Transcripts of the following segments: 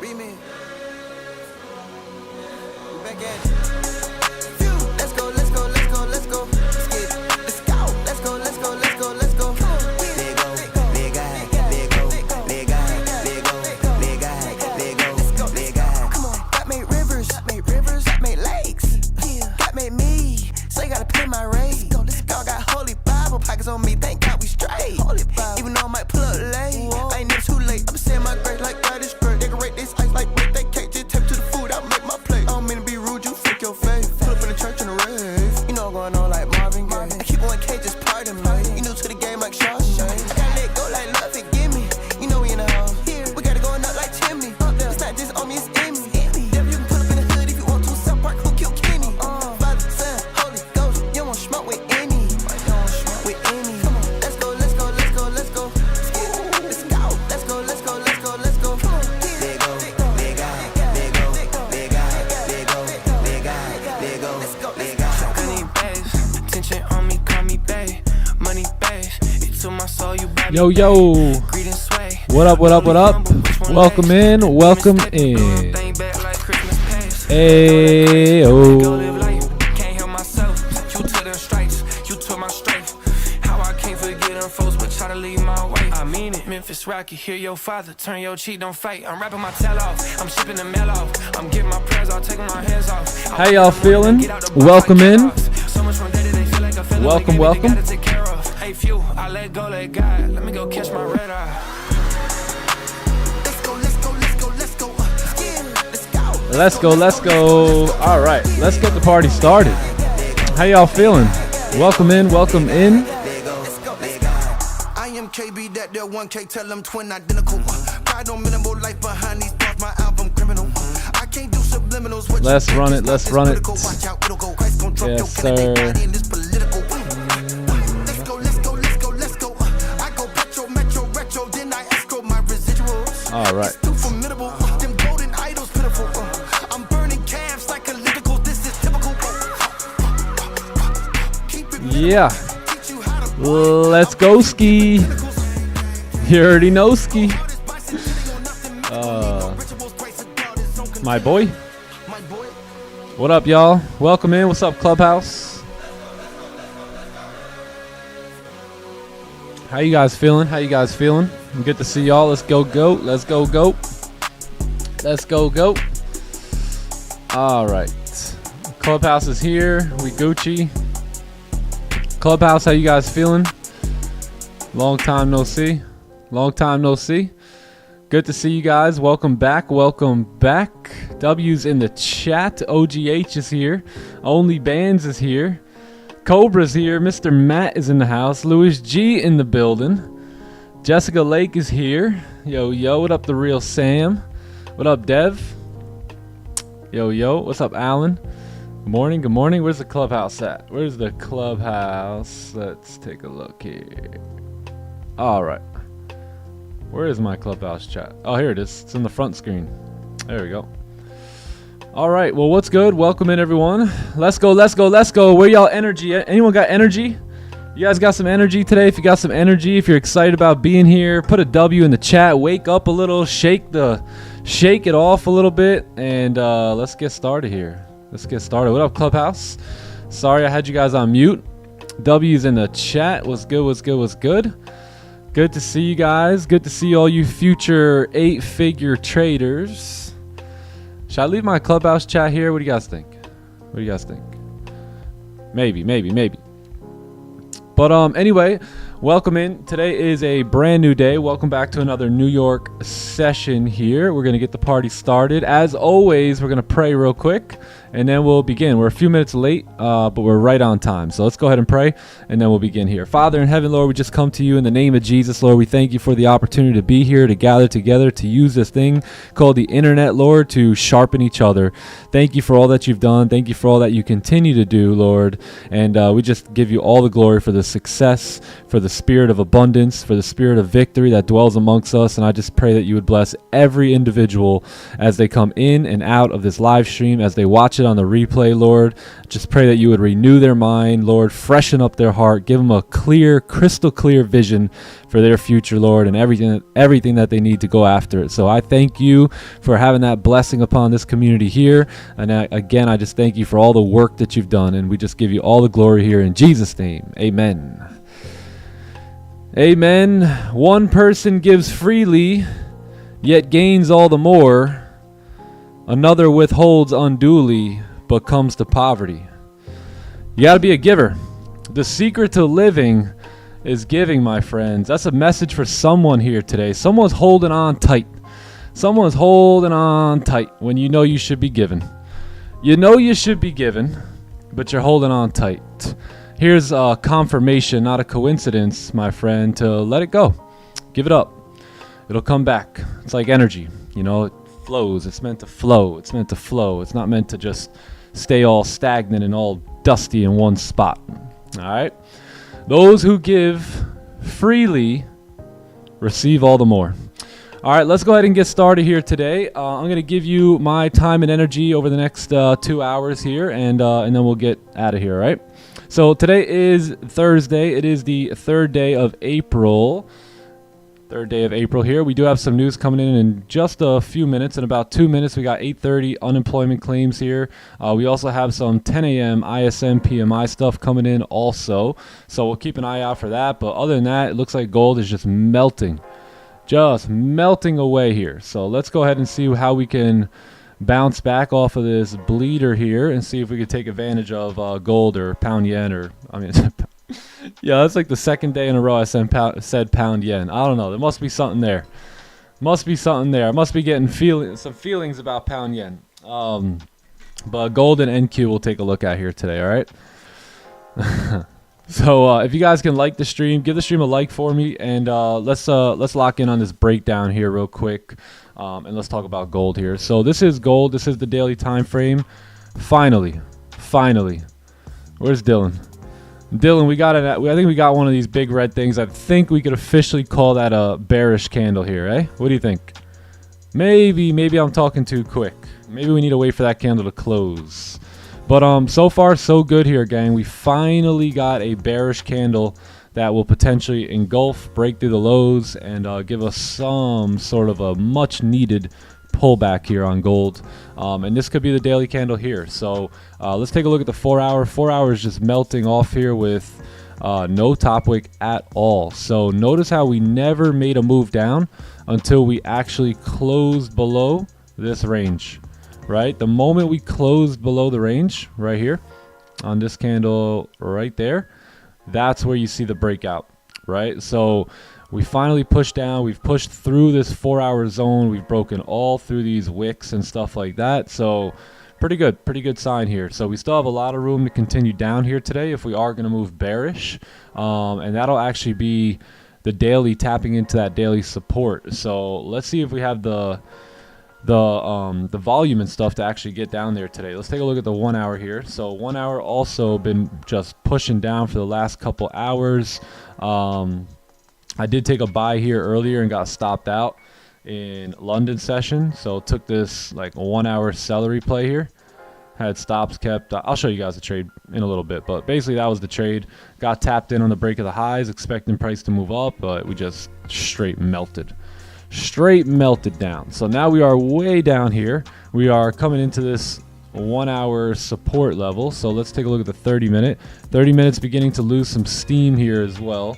Remix. We back at it. Let's go, let's go, let's go, let's go. Let's get it. Let's go. Let's go, let's go, let's go, let's go. Let go, let God, let go, let God, let go, let God, let go, let God. Come on, God made rivers, God made lakes. God made me, so you gotta pay my rate. God got holy Bible pockets on me, thank God we straight. Even though I might pull up late, I ain't never too late. I'm saying my grace like God is great. Decorate this ice like birthday cake, just tap to the food, I'll make my plate. I don't mean to be rude, you freak your face. Pull up in the church in the rave. You know I'm going on like Marvin Gaye. I keep on K, just pardon me. You new to the game like Shawshank. I gotta let go like love, forgive me. You know we in the house. We gotta go up like chimney. It's not just on me, it's in me. Devil, you can pull up in the hood if you want to. South Park, who killed Kenny? Father, Son, Holy Ghost. You don't want smoke with any. With any. Let's go, let's go, let's go, let's go. Let's go. Let's go, let's go, let's go, let's go. Let go, let God, let go, let God, let go, let God, let go, let God. I need bass, attention on me, call me bae. Money bass, it took my soul, you buy me Yo, yo. bae. Greed and sway. What up, what up, what up? Welcome in, welcome in. Thing back like Christmas past. Hey, Go oh. live life, can't help myself. You took them stripes, you took my strength. How I can't forget them folks, but try to leave my way. I mean it, Memphis Rocky, hear your father, turn your cheek, don't fight. I'm rapping my tail off, I'm shipping the mail off. I'm getting my prayers off, taking my hands off. How y'all feeling? Welcome in. So much from day to day, feel like a feeling. Welcome, welcome. Gotta take care of. Hey, few, I let go, let God. Let me go catch my red eye. Let's go, let's go, let's go, let's go. Let's go. Let's go, let's go. All right, let's get the party started. How y'all feeling? Welcome in, welcome in. I am KB, that there 1K, tell them twin identical. Pride on minimal life behind these thoughts, my album criminal. I can't do subliminals. What Let's you run think it, is let's not run it. political. Watch out, it'll go. Christ gon' trump Yes, your candidate sir. body in this political. Let's go, let's go, let's go, let's go. I go petro, metro, retro, then I escrow my residuals. All right. It's too formidable. Them golden idols pitiful. I'm burning calves like Olympical. This is typical. Keep it minimal. Yeah. Teach you how to Let's go ski. You already know ski. My boy. What up, y'all? Welcome in. What's up, Clubhouse? How you guys feeling? How you guys feeling? Good to see y'all. Let's go, go. Let's go, go. Let's go, go. All right. Clubhouse is here. We Gucci. Clubhouse, how you guys feeling? Long time no see. Long time no see. Good to see you guys. Welcome back. Welcome back. W's in the chat. OGH is here. Only Bands is here. Cobra's here. Mr. Matt is in the house. Louis G in the building. Jessica Lake is here. Yo, yo. What up, the real Sam? What up, Dev? Yo, yo. What's up, Alan? Good morning. Good morning. Where's the clubhouse at? Where's the clubhouse? Let's take a look here. All right. Where is my clubhouse chat? Oh, here it is. It's in the front screen. There we go. All right. Well, what's good? Welcome in, everyone. Let's go. Let's go. Let's go. Where y'all energy at? Anyone got energy? You guys got some energy today? If you got some energy, if you're excited about being here, put a W in the chat. Wake up a little. Shake it off a little bit, and let's get started here. Let's get started. What up, Clubhouse? Sorry I had you guys on mute. W's in the chat. What's good? What's good? What's good? Good to see you guys. Good to see all you future 8-figure traders. Should I leave my Clubhouse chat here? What do you guys think? What do you guys think? Maybe. But anyway, welcome in. Today is a brand new day. Welcome back to another New York session here. We're going to get the party started. As always, we're going to pray real quick, and then we'll begin. We're a few minutes late, but we're right on time. So let's go ahead and pray, and then we'll begin here. Father in heaven, Lord, we just come to you in the name of Jesus, Lord. We thank you for the opportunity to be here, to gather together, to use this thing called the internet, Lord, to sharpen each other. Thank you for all that you've done. Thank you for all that you continue to do, Lord. And we just give you all the glory for the success, for the spirit of abundance, for the spirit of victory that dwells amongst us. And I just pray that you would bless every individual as they come in and out of this live stream, as they watch watch it on the replay, Lord. Just pray that you would renew their mind, Lord, freshen up their heart, give them a clear, crystal clear vision for their future, Lord, and everything that they need to go after it. So I thank you for having that blessing upon this community here. And again, I just thank you for all the work that you've done, and we just give you all the glory here in Jesus' name. Amen. Amen. One person gives freely, yet gains all the more. Another withholds unduly, but comes to poverty. You got to be a giver. The secret to living is giving, my friends. That's a message for someone here today. Someone's holding on tight. Someone's holding on tight when you know you should be given. You know you should be given, but you're holding on tight. Here's a confirmation, not a coincidence, my friend, to let it go. Give it up. It'll come back. It's like energy. You know, it flows. It's meant to flow. It's meant to flow. It's not meant to just stay all stagnant and all dusty in one spot. All right? Those who give freely receive all the more. All right, let's go ahead and get started here today. I'm going to give you my time and energy over the next 2 hours here, and then we'll get out of here, all right? So today is Thursday. It is the third day of April. Third day of April here. We do have some news coming in just a few minutes. In about 2 minutes, we got 8:30 unemployment claims here. We also have some 10 a.m. ISM PMI stuff coming in also. So we'll keep an eye out for that. But other than that, it looks like gold is just melting. Just melting away here. So let's go ahead and see how we can bounce back off of this bleeder here and see if we could take advantage of gold or pound yen, or I mean yeah, that's like the second day in a row I said pound yen. I don't know, there must be something there. Must be something there. I must be getting some feelings about pound yen. But gold and NQ we'll take a look at here today. All right. So if you guys can like the stream, give the stream a like for me, and let's lock in on this breakdown here real quick, and let's talk about gold here. So this is gold. This is the daily time frame. Finally, where's Dylan? Dylan, we got it. I think we got one of these big red things. I think we could officially call that a bearish candle here, eh? What do you think? Maybe I'm talking too quick. Maybe we need to wait for that candle to close. But so far so good here, gang. We finally got a bearish candle that will potentially engulf, break through the lows, and give us some sort of a much needed pullback here on gold. And this could be the daily candle here. So let's take a look at the 4 hour. 4 hours just melting off here with no top wick at all. So notice how we never made a move down until we actually closed below this range. Right, the moment we closed below the range right here on this candle right there, that's where you see the breakout, right? So we finally pushed down. We've pushed through this 4 hour zone. We've broken all through these wicks and stuff like that. So pretty good sign here. So we still have a lot of room to continue down here today if we are going to move bearish, and that'll actually be the daily tapping into that daily support. So let's see if we have the volume and stuff to actually get down there today. Let's take a look at the 1 hour here. So 1 hour also been just pushing down for the last couple hours. I did take a buy here earlier and got stopped out in London session, so took this like 1 hour celery play here. Had stops kept. I'll show you guys the trade in a little bit, but basically that was the trade. Got tapped in on the break of the highs, expecting price to move up, but we just straight melted down. So now we are way down here. We are coming into this 1 hour support level. So let's take a look at the 30 minute. 30 minutes beginning to lose some steam here as well.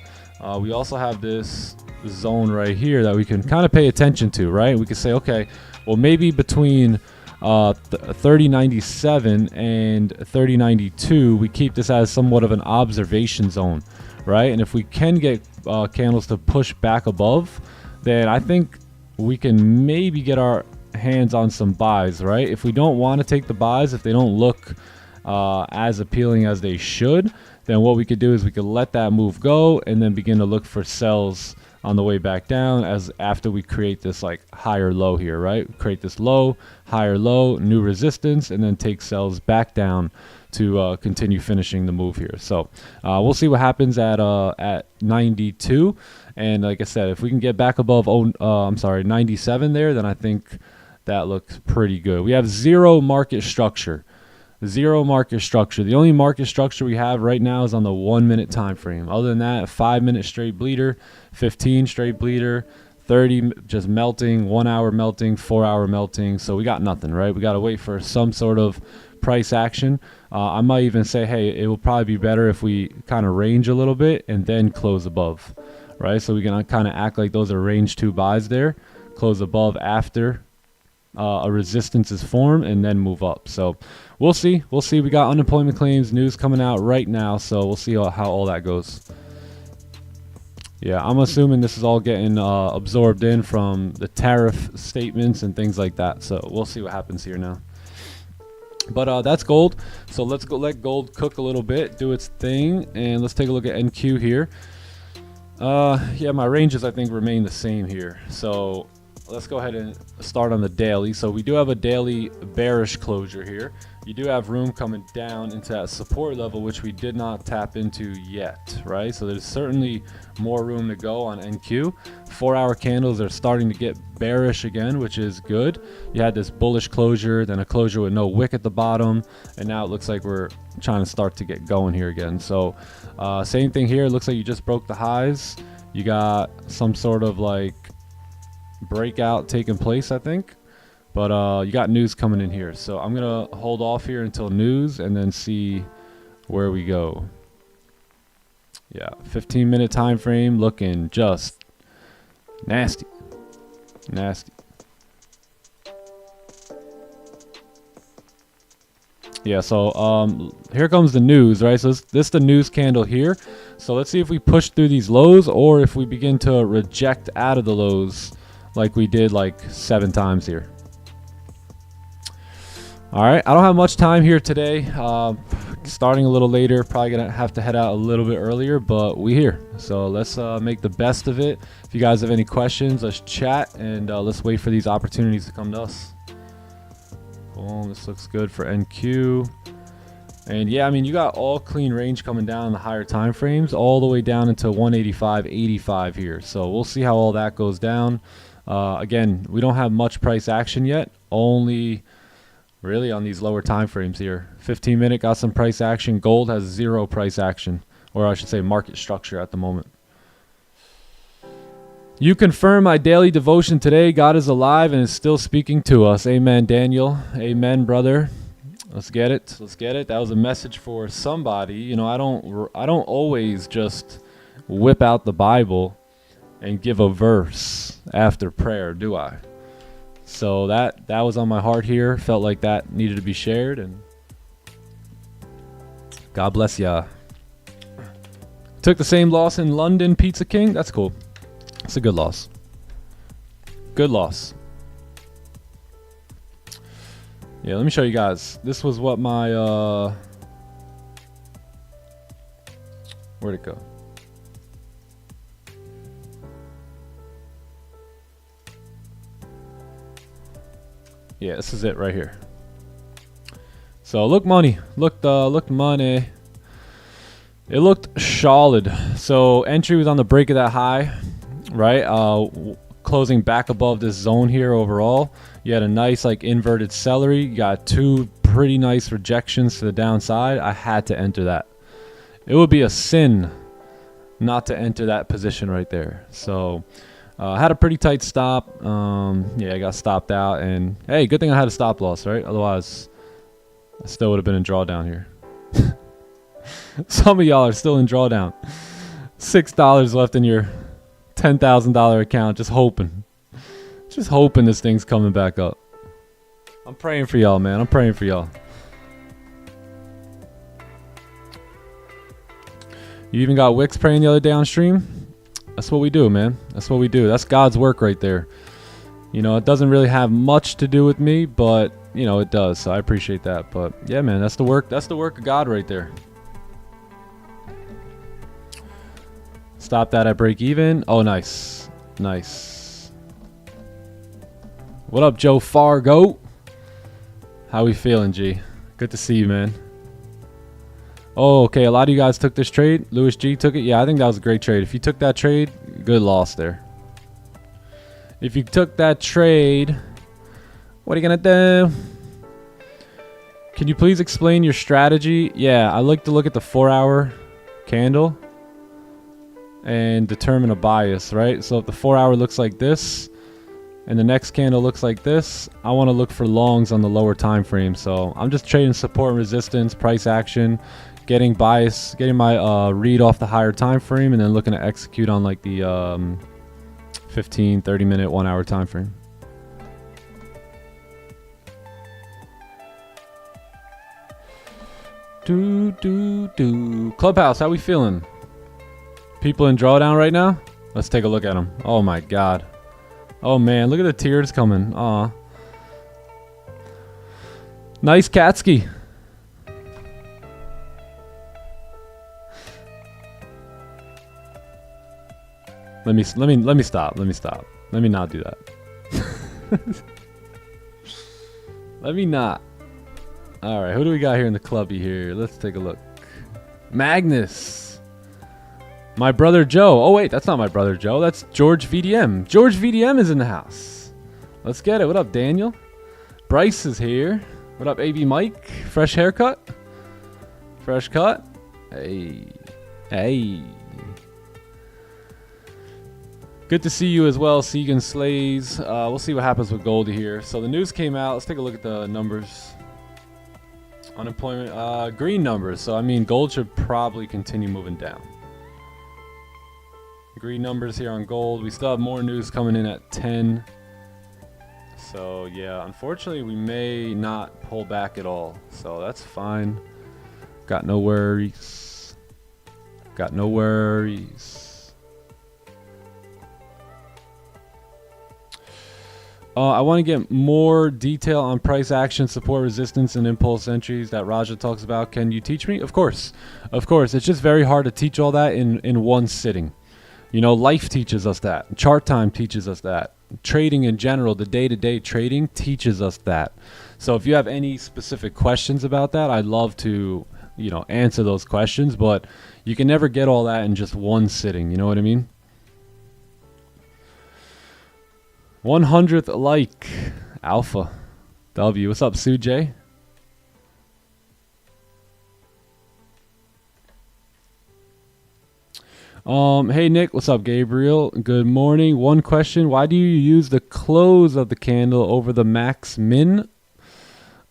We also have this zone right here that we can kind of pay attention to, right? We can say, okay, well, maybe between 3097 and 3092, we keep this as somewhat of an observation zone, right? And if we can get candles to push back above, then I think we can maybe get our hands on some buys, right? If we don't want to take the buys, if they don't look as appealing as they should, then what we could do is we could let that move go and then begin to look for sells on the way back down as after we create this like higher low here, right? Create this low, higher low, new resistance, and then take sells back down to continue finishing the move here. So we'll see what happens at 92. And like I said, if we can get back above 97 there, then I think that looks pretty good. We have zero market structure. Zero market structure. The only market structure we have right now is on the 1 minute time frame. Other than that, 5 minute straight bleeder, 15 straight bleeder, 30 just melting, 1 hour melting, 4 hour melting. So we got nothing, right? We got to wait for some sort of price action. I might even say, hey, it will probably be better if we kind of range a little bit and then close above, right? So we can kind of act like those are range 2 buys there, close above after a resistance is formed, and then move up. So we'll see. We'll see. We got unemployment claims news coming out right now, so we'll see how all that goes. Yeah, I'm assuming this is all getting absorbed in from the tariff statements and things like that. So we'll see what happens here now. But that's gold. So let's go let gold cook a little bit, do its thing, and let's take a look at NQ here. Yeah, my ranges I think remain the same here. So let's go ahead and start on the daily. So we do have a daily bearish closure here. You do have room coming down into that support level, which we did not tap into yet, right? So there's certainly more room to go on NQ. 4 hour candles are starting to get bearish again, which is good. You had this bullish closure, then a closure with no wick at the bottom, and now it looks like we're trying to start to get going here again. So same thing here. It looks like you just broke the highs. You got some sort of like breakout taking place, I think. But you got news coming in here, so I'm gonna hold off here until news and then see where we go. Yeah, 15-minute time frame looking just nasty. Yeah, so here comes the news, right? So this is the news candle here. So let's see if we push through these lows or if we begin to reject out of the lows like we did like 7 times here. All right, I don't have much time here today. Starting a little later, probably gonna have to head out a little bit earlier, but we here. So let's make the best of it. If you guys have any questions, let's chat, and let's wait for these opportunities to come to us. Boom, this looks good for NQ. And yeah, I mean, you got all clean range coming down in the higher time frames, all the way down into 185.85 here. So we'll see how all that goes down. Again, we don't have much price action yet, only really on these lower time frames here. 15-minute got some price action. Gold has 0 price action, or I should say market structure at the moment. You confirm my daily devotion today. God is alive and is still speaking to us. Amen, Daniel. Amen, brother. Let's get it. Let's get it. That was a message for somebody. You know, I don't always just whip out the Bible and give a verse after prayer, do I? So that was on my heart here. Felt like that needed to be shared, and God bless ya. Took the same loss in London, Pizza King. That's cool. It's a good loss. Good loss. Yeah, let me show you guys. This was what my where'd it go? Yeah, this is it right here. So look money. Looked money. It looked solid. So entry was on the break of that high, right? Closing back above this zone here overall. You had a nice like inverted celery. You got 2 pretty nice rejections to the downside. I had to enter that. It would be a sin not to enter that position right there. So I had a pretty tight stop. Yeah, I got stopped out, and hey, good thing I had a stop loss, right? Otherwise, I still would have been in drawdown here. Some of y'all are still in drawdown. $6 left in your $10,000 account, just hoping this thing's coming back up. I'm praying for y'all, man. I'm praying for y'all. You even got Wix praying the other day on stream. That's what we do, man. That's what we do. That's God's work right there. You know, it doesn't really have much to do with me, but you know, it does. So I appreciate that. But yeah, man, that's the work. That's the work of God right there. Stop that at break even. Oh, nice. Nice. What up, Joe Fargo? How we feeling, G? Good to see you, man. Oh, okay. A lot of you guys took this trade. Louis G took it. Yeah, I think that was a great trade. If you took that trade, good loss there. If you took that trade, what are you going to do? Can you please explain your strategy? Yeah, I like to look at the 4-hour candle and determine a bias, right? So if the 4-hour looks like this and the next candle looks like this, I want to look for longs on the lower time frame. So I'm just trading support and resistance, price action, getting bias, getting my read off the higher time frame, and then looking to execute on like the 15, 30 minute, 1 hour time frame. Clubhouse, how we feeling? People in drawdown right now? Let's take a look at them. Oh my god. Oh man, look at the tears coming. Aw. Nice Katsky. Let me stop. Let me stop. Let me not do that. Let me not. All right, who do we got here in the clubby here? Let's take a look. Magnus. My brother Joe. Oh wait, that's not my brother Joe. That's George VDM. George VDM is in the house. Let's get it. What up, Daniel? Bryce is here. What up, AB Mike? Fresh haircut? Fresh cut? Hey. Hey. Good to see you as well, Segan Slays. We'll see what happens with Goldie here. So the news came out. Let's take a look at the numbers. Unemployment, green numbers. So, I mean, gold should probably continue moving down. Green numbers here on gold. We still have more news coming in at 10. So, yeah, unfortunately, we may not pull back at all. So, that's fine. Got no worries. Got no worries. I want to get more detail on price action, support, resistance, and impulse entries that Raja talks about. Can you teach me? Of course. Of course. It's just very hard to teach all that in one sitting. You know, life teaches us that. Chart time teaches us that. Trading in general, the day-to-day trading teaches us that. So if you have any specific questions about that, I'd love to, you know, answer those questions. But you can never get all that in just one sitting. You know what I mean? 100th like Alpha W. What's up, Sue J? Hey Nick, what's up, Gabriel? Good morning. One question: why do you use the close of the candle over the max min?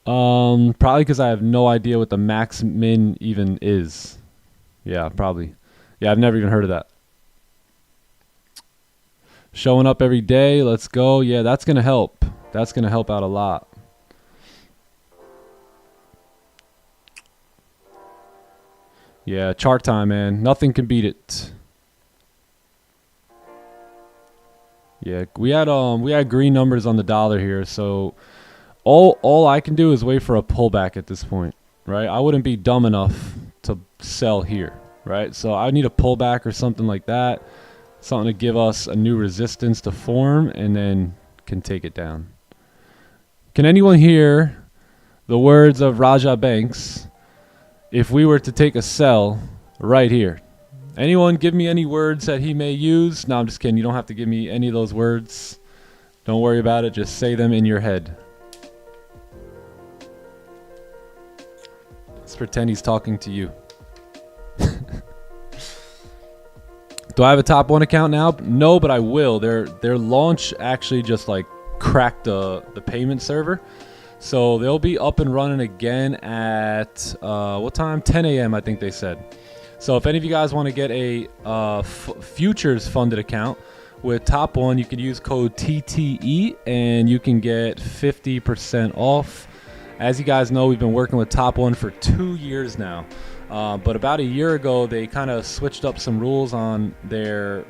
Probably because I have no idea what the max min even is. Yeah, probably. Yeah, I've never even heard of that. Showing up every day. Let's go. Yeah, that's going to help. That's going to help out a lot. Yeah, chart time, man. Nothing can beat it. Yeah, we had green numbers on the dollar here, so all I can do is wait for a pullback at this point, right? I wouldn't be dumb enough to sell here, right? So I need a pullback or something like that. Something to give us a new resistance to form, and then can take it down. Can anyone hear the words of Raja Banks if we were to take a sell right here? Anyone give me any words that he may use? No, I'm just kidding. You don't have to give me any of those words. Don't worry about it. Just say them in your head. Let's pretend he's talking to you. Do I have a TopOne account now? No, but I will. Their launch actually just like cracked the payment server. So they'll be up and running again at what time? 10 a.m. I think they said. So if any of you guys want to get a futures funded account with TopOne, you can use code TTE and you can get 50% off. As you guys know, we've been working with TopOne for 2 years now. But about a year ago, they kind of switched up some rules on their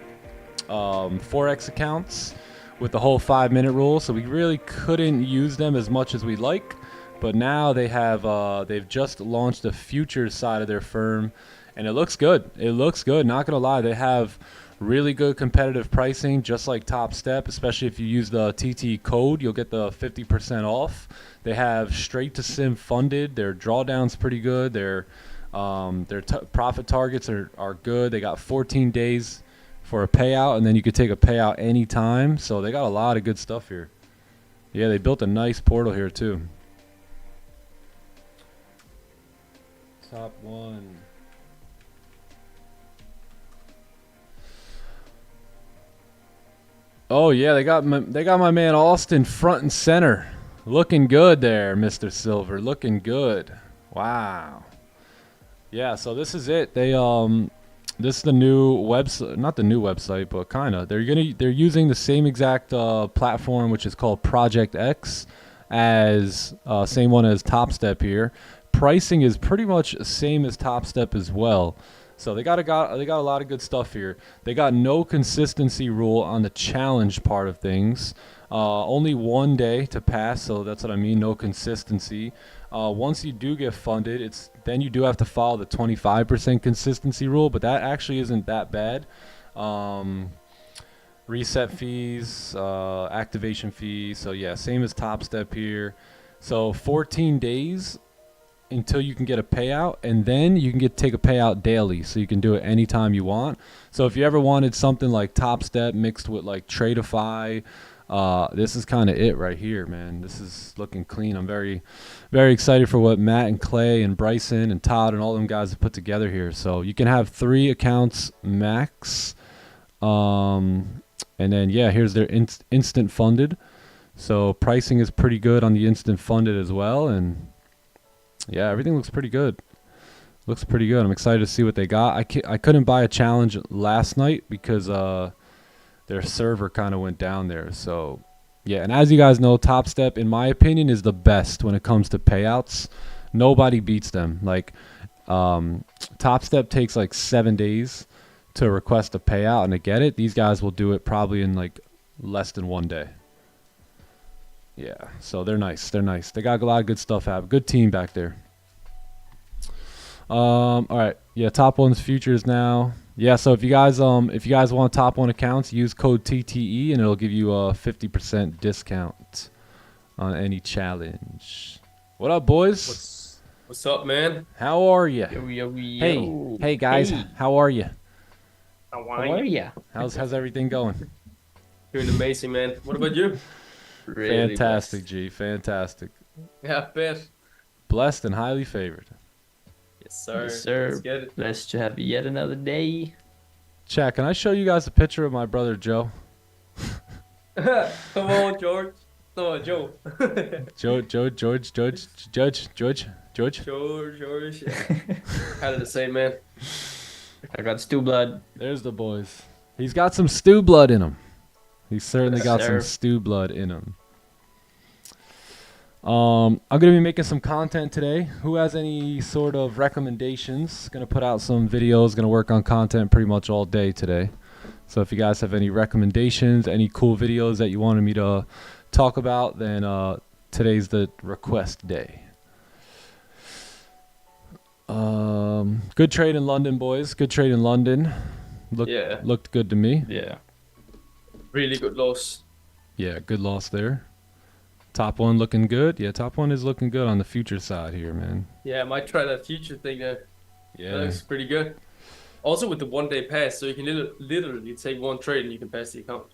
forex accounts with the whole 5-minute rule. So we really couldn't use them as much as we'd like. But now they have they've just launched the futures side of their firm, and it looks good. It looks good. Not gonna lie, they have really good competitive pricing, just like Top Step. Especially if you use the TT code, you'll get the 50% off. They have straight to sim funded. Their drawdown's pretty good. Their profit targets are good. They got 14 days for a payout, and then you could take a payout anytime. So they got a lot of good stuff here. Yeah, they built a nice portal here too. TopOne. Oh yeah, they got my man Austin front and center, looking good there, Mr. Silver, looking good. Wow. Yeah, so this is it. This is the new website, not the new website, but kinda. They're using the same exact platform, which is called Project X, as same one as Top Step here. Pricing is pretty much the same as Top Step as well. So they got a lot of good stuff here. They got no consistency rule on the challenge part of things. Only 1 day to pass, so that's what I mean. No consistency. Once you do get funded, then you do have to follow the 25% consistency rule, but that actually isn't that bad. Reset fees, activation fees. So yeah, same as Top Step here. So 14 days until you can get a payout, and then you can take a payout daily, so you can do it anytime you want. So if you ever wanted something like Top Step mixed with like Tradeify, this is kind of it right here, man. This is looking clean. I'm very, very excited for what Matt and Clay and Bryson and Todd and all them guys have put together here. So you can have 3 accounts max, and then yeah, here's their instant funded. So pricing is pretty good on the instant funded as well, and yeah, everything looks pretty good. Looks pretty good. I'm excited to see what they got. I couldn't buy a challenge last night because their server kind of went down there. So yeah, and as you guys know, Top Step, in my opinion, is the best when it comes to payouts. Nobody beats them. Like Top Step takes like 7 days to request a payout and to get it. These guys will do it probably in like less than 1 day. Yeah, so they're nice. They're nice. They got a lot of good stuff. Have good team back there. All right. Yeah, TopOne's futures now. Yeah, so if you guys want TopOne accounts, use code TTE and it'll give you a 50% discount on any challenge. What up, boys? What's up, man? How are you? Hey guys, Hey. how are you? How How are ya? How's everything going? Doing amazing, man. What about you? Really Fantastic, blessed. G. Fantastic. Yeah, bet. Blessed and highly favored. Yes, sir. Yes, sir. Let's get it. Blessed to have yet another day. Chat, can I show you guys a picture of my brother Joe? Come on, George. No, Joe. George. George. Yeah. Had the same, man. I got stew blood. There's the boys. He's got some stew blood in him. He's certainly Yes, got sir. some stew blood in him. I'm gonna be making some content today. Who has any sort of recommendations? Gonna put out some videos. Gonna work on content pretty much all day today. So if you guys have any recommendations, any cool videos that you wanted me to talk about, then today's the request day. Good trade in London, boys. Good trade in London. Yeah. Looked good to me. Yeah. Really good loss. Yeah, good loss there. TopOne looking good. Yeah, TopOne is looking good on the future side here, man. Yeah, I might try that future thing there. That Yeah. looks pretty good. Also with the 1 day pass, so you can literally take 1 trade and you can pass the account.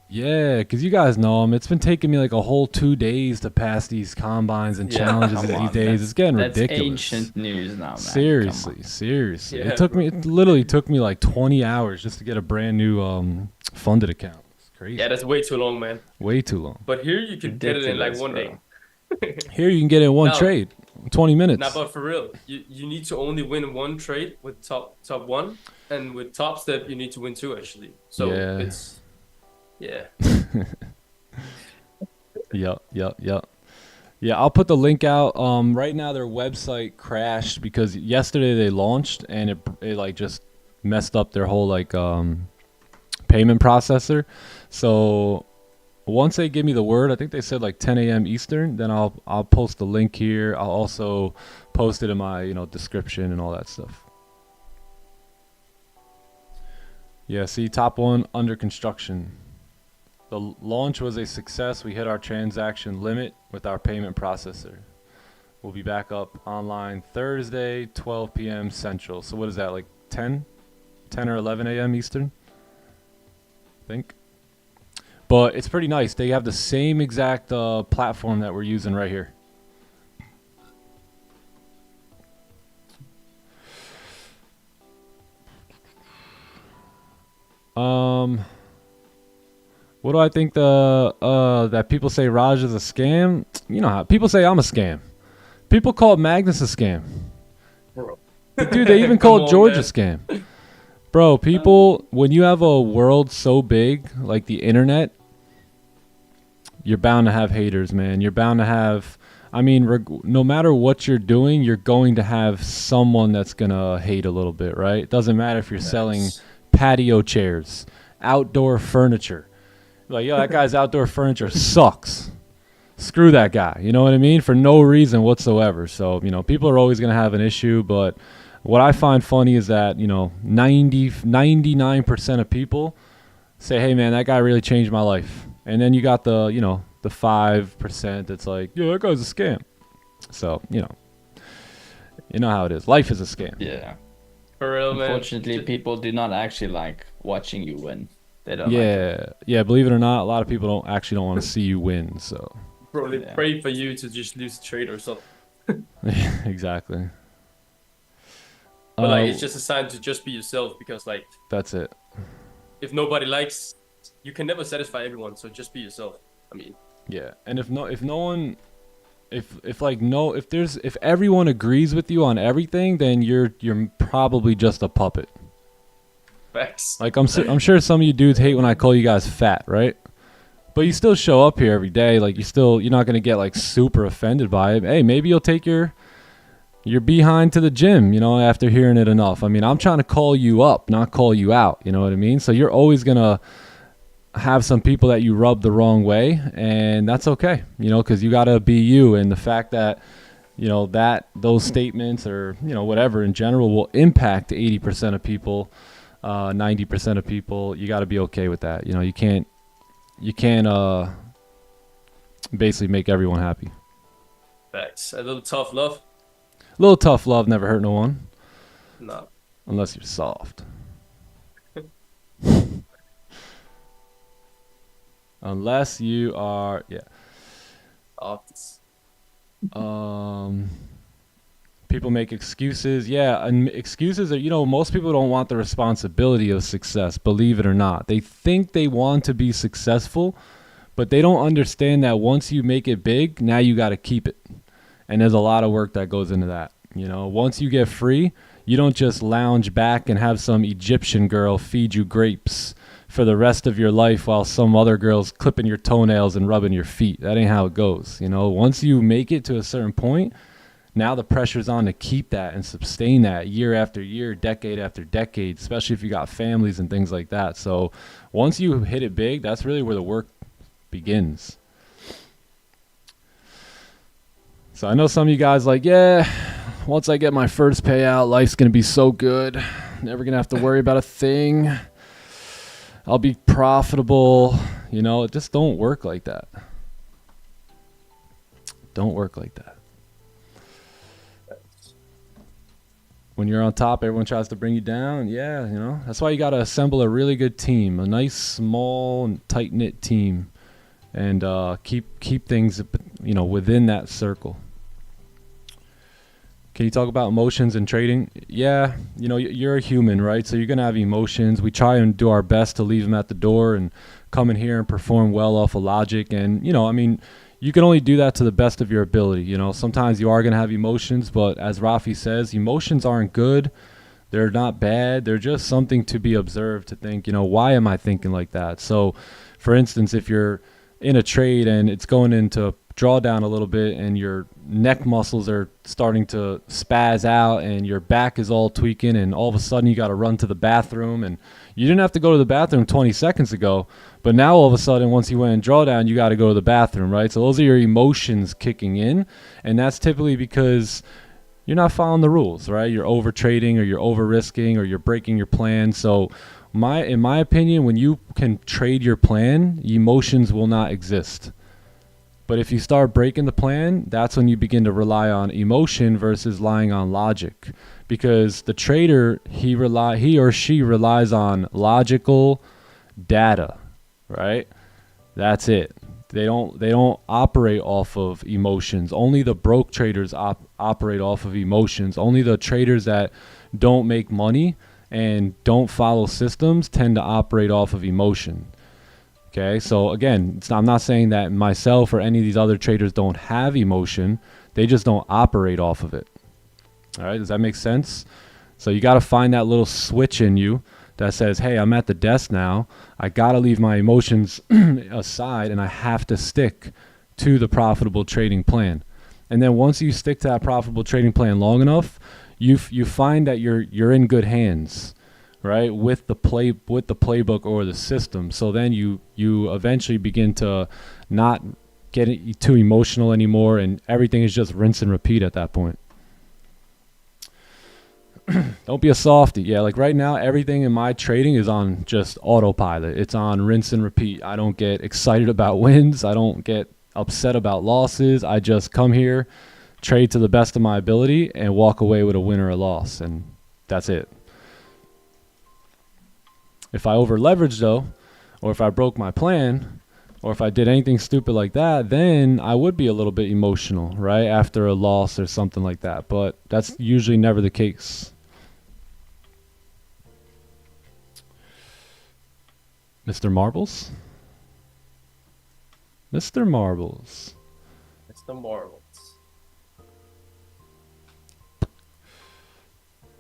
Yeah, because you guys know it's been taking me like a whole 2 days to pass these combines and Yeah, challenges come these on, days. It's getting That's ridiculous. ancient news now, man. Seriously. Yeah, It literally took me like 20 hours just to get a brand new funded account. It's crazy. Yeah, that's way too long, man. Way too long. But here you can get it in like Ridiculous, 1 bro. day. Here you can get it in one No. trade, 20 minutes. Nah, but for real, you need to only win 1 trade with TopOne, and with Top Step you need to win 2 actually. So Yeah. it's Yep. Yeah, I'll put the link out. Right now their website crashed because yesterday they launched and it like just messed up their whole like payment processor. So once they give me the word, I think they said like 10 a.m. Eastern, then I'll post the link here. I'll also post it in my description and all that stuff. Yeah, see, TopOne under construction. The launch was a success. We hit our transaction limit with our payment processor. We'll be back up online Thursday, 12 p.m. Central. So what is that, like 10 or 11 a.m. Eastern? I think. But it's pretty nice. They have the same exact platform that we're using right here. What do I think that people say Raj is a scam? You know how people say I'm a scam. People call Magnus a scam. Bro. Dude, they even Come called on, George man. a scam. Bro, people, when you have a world so big like the internet, you're bound to have haters, man. You're bound to have, I mean, no matter what you're doing, you're going to have someone that's going to hate a little bit, right? It doesn't matter if you're selling patio chairs, outdoor furniture. Like, yo, that guy's outdoor furniture sucks. Screw that guy. You know what I mean? For no reason whatsoever. So, you know, people are always going to have an issue. But what I find funny is that, you know, 99% of people say, hey, man, that guy really changed my life. And then you got the, you know, the 5% that's like, yeah, that guy's a scam. So, you know how it is. Life is a scam. Yeah. For real, man. Unfortunately, people do not actually like watching you win. They don't like Yeah. it. Yeah, believe it or not, a lot of people don't want to see you win. So, Bro, they Yeah. pray for you to just lose the trade or something. exactly. But like, it's just a sign to just be yourself, because like, That's it. if nobody likes, you can never satisfy everyone. So just be yourself. I mean, Yeah, and if everyone agrees with you on everything, then you're probably just a puppet. facts. Like I'm sure some of you dudes hate when I call you guys fat, right? But you still show up here every day. Like you're not gonna get like super offended by it. Hey, maybe you'll take your behind to the gym, you know, after hearing it enough. I mean, I'm trying to call you up, not call you out. You know what I mean? So you're always gonna have some people that you rub the wrong way, and that's okay, you know, because you got to be you. And the fact that, you know, that those statements or, you know, whatever in general will impact 80% of people, 90% of people, you got to be okay with that. You know, you can't basically make everyone happy. Facts. A little tough love. A little tough love never hurt no one, No. unless you're soft. Unless you are, yeah. People make excuses. Yeah, and excuses are, you know, most people don't want the responsibility of success, believe it or not. They think they want to be successful, but they don't understand that once you make it big, now you got to keep it. And there's a lot of work that goes into that. You know, once you get free, you don't just lounge back and have some Egyptian girl feed you grapes for the rest of your life while some other girl's clipping your toenails and rubbing your feet. That ain't how it goes. You know, once you make it to a certain point, now the pressure's on to keep that and sustain that year after year, decade after decade, especially if you got families and things like that. So once you hit it big, that's really where the work begins. So I know some of you guys like, yeah, once I get my first payout, life's going to be so good. Never going to have to worry about a thing. I'll be profitable. You know, it just don't work like that. Don't work like that. When you're on top, everyone tries to bring you down. Yeah, you know, that's why you got to assemble a really good team, a nice, small, and tight-knit team, and keep things, you know, within that circle. Can you talk about emotions and trading? Yeah, you know, you're a human, right? So you're going to have emotions. We try and do our best to leave them at the door and come in here and perform well off of logic. And, you know, I mean, you can only do that to the best of your ability. You know, sometimes you are going to have emotions, but as Rafi says, emotions aren't good. They're not bad. They're just something to be observed, to think, you know, why am I thinking like that? So, for instance, if you're in a trade and it's going into drawdown a little bit and your neck muscles are starting to spaz out and your back is all tweaking and all of a sudden you got to run to the bathroom, and you didn't have to go to the bathroom 20 seconds ago, but now all of a sudden once you went in drawdown you got to go to the bathroom, right? So those are your emotions kicking in, and that's typically because you're not following the rules, right? You're over trading or you're over risking or you're breaking your plan. So in my opinion, when you can trade your plan, emotions will not exist. But if you start breaking the plan, that's when you begin to rely on emotion versus relying on logic. Because the trader, he or she relies on logical data, right? That's it. They don't operate off of emotions. Only the broke traders operate off of emotions. Only the traders that don't make money and don't follow systems tend to operate off of emotion. Okay, so again, I'm not saying that myself or any of these other traders don't have emotion. They just don't operate off of it. All right, does that make sense? So you got to find that little switch in you that says, hey, I'm at the desk now. I got to leave my emotions aside, and I have to stick to the profitable trading plan. And then once you stick to that profitable trading plan long enough, you find that you're in good hands, right? With the playbook or the system. So then you eventually begin to not get too emotional anymore, and everything is just rinse and repeat at that point. Don't be a softie. Yeah, like right now, everything in my trading is on just autopilot. It's on rinse and repeat. I don't get excited about wins. I don't get upset about losses. I just come here, trade to the best of my ability, and walk away with a win or a loss, and that's it. If I over leveraged though, or if I broke my plan, or if I did anything stupid like that, then I would be a little bit emotional, right? After a loss or something like that. But that's usually never the case. Mr. Marbles? Mr. Marbles. It's the marbles.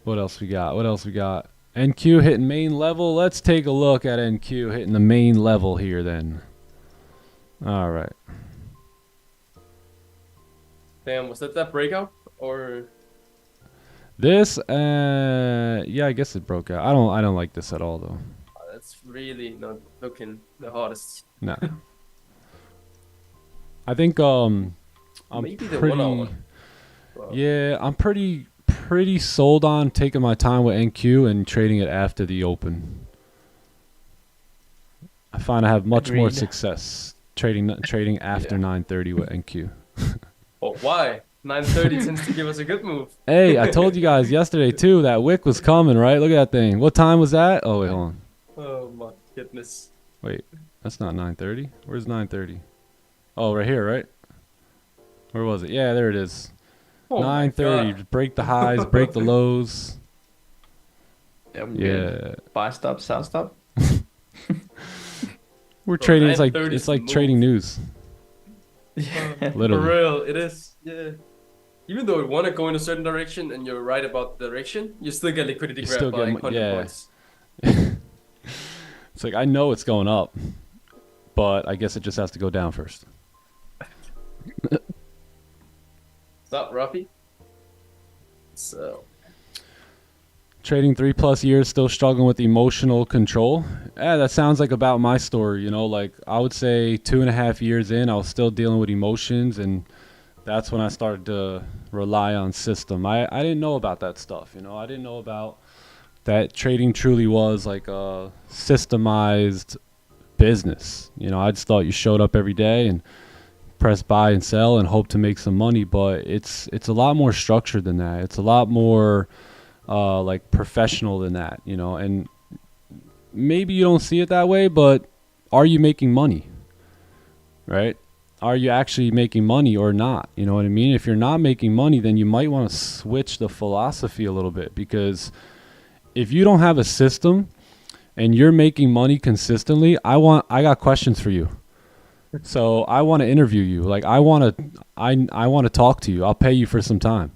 What else we got? What else we got? NQ hitting main level. Let's take a look at NQ hitting the main level here then. All right. Damn, was that breakout or? This, yeah, I guess it broke out. I don't like this at all though. That's really not looking the hardest. No. I think I'm Maybe the pretty. one-on-one. Wow. Yeah, I'm pretty sold on taking my time with NQ and trading it after the open. I find I have much more Agreed. success trading after 9:30 with NQ. Oh, why? 9:30 tends to give us a good move. Hey, I told you guys yesterday too that wick was coming, right? Look at that thing. What time was that? Oh wait, hold on. Oh my goodness. Wait, that's not 9:30. Where's 9:30? Oh, right here, right? Where was it? Yeah, there it is. Oh my 9:30. God. Break the highs, break the lows. Yeah. Yeah, Buy stop, sell stop. we're Bro, trading. It's 9:30 is like the trading move. news. For Literally. real, it is. Yeah. Even though you want to go in a certain direction and you're right about the direction, you still get liquidity You grab still by get like mo- 100 yeah. points. It's like I know it's going up, but I guess it just has to go down first. Stop, Ruffy. So, Trading 3+ years, still struggling with emotional control. That sounds like about my story, you know, like I would say 2.5 years in, I was still dealing with emotions, and that's when I started to rely on system. I didn't know about that stuff, you know, I didn't know about that trading truly was like a systemized business. You know, I just thought you showed up every day and press buy and sell and hope to make some money, but it's a lot more structured than that. It's a lot more like professional than that, you know, and maybe you don't see it that way, but are you making money, right? Are you actually making money or not? You know what I mean? If you're not making money, then you might want to switch the philosophy a little bit, because if you don't have a system and you're making money consistently, I got questions for you. So I want to interview you. Like I want to talk to you. I'll pay you for some time.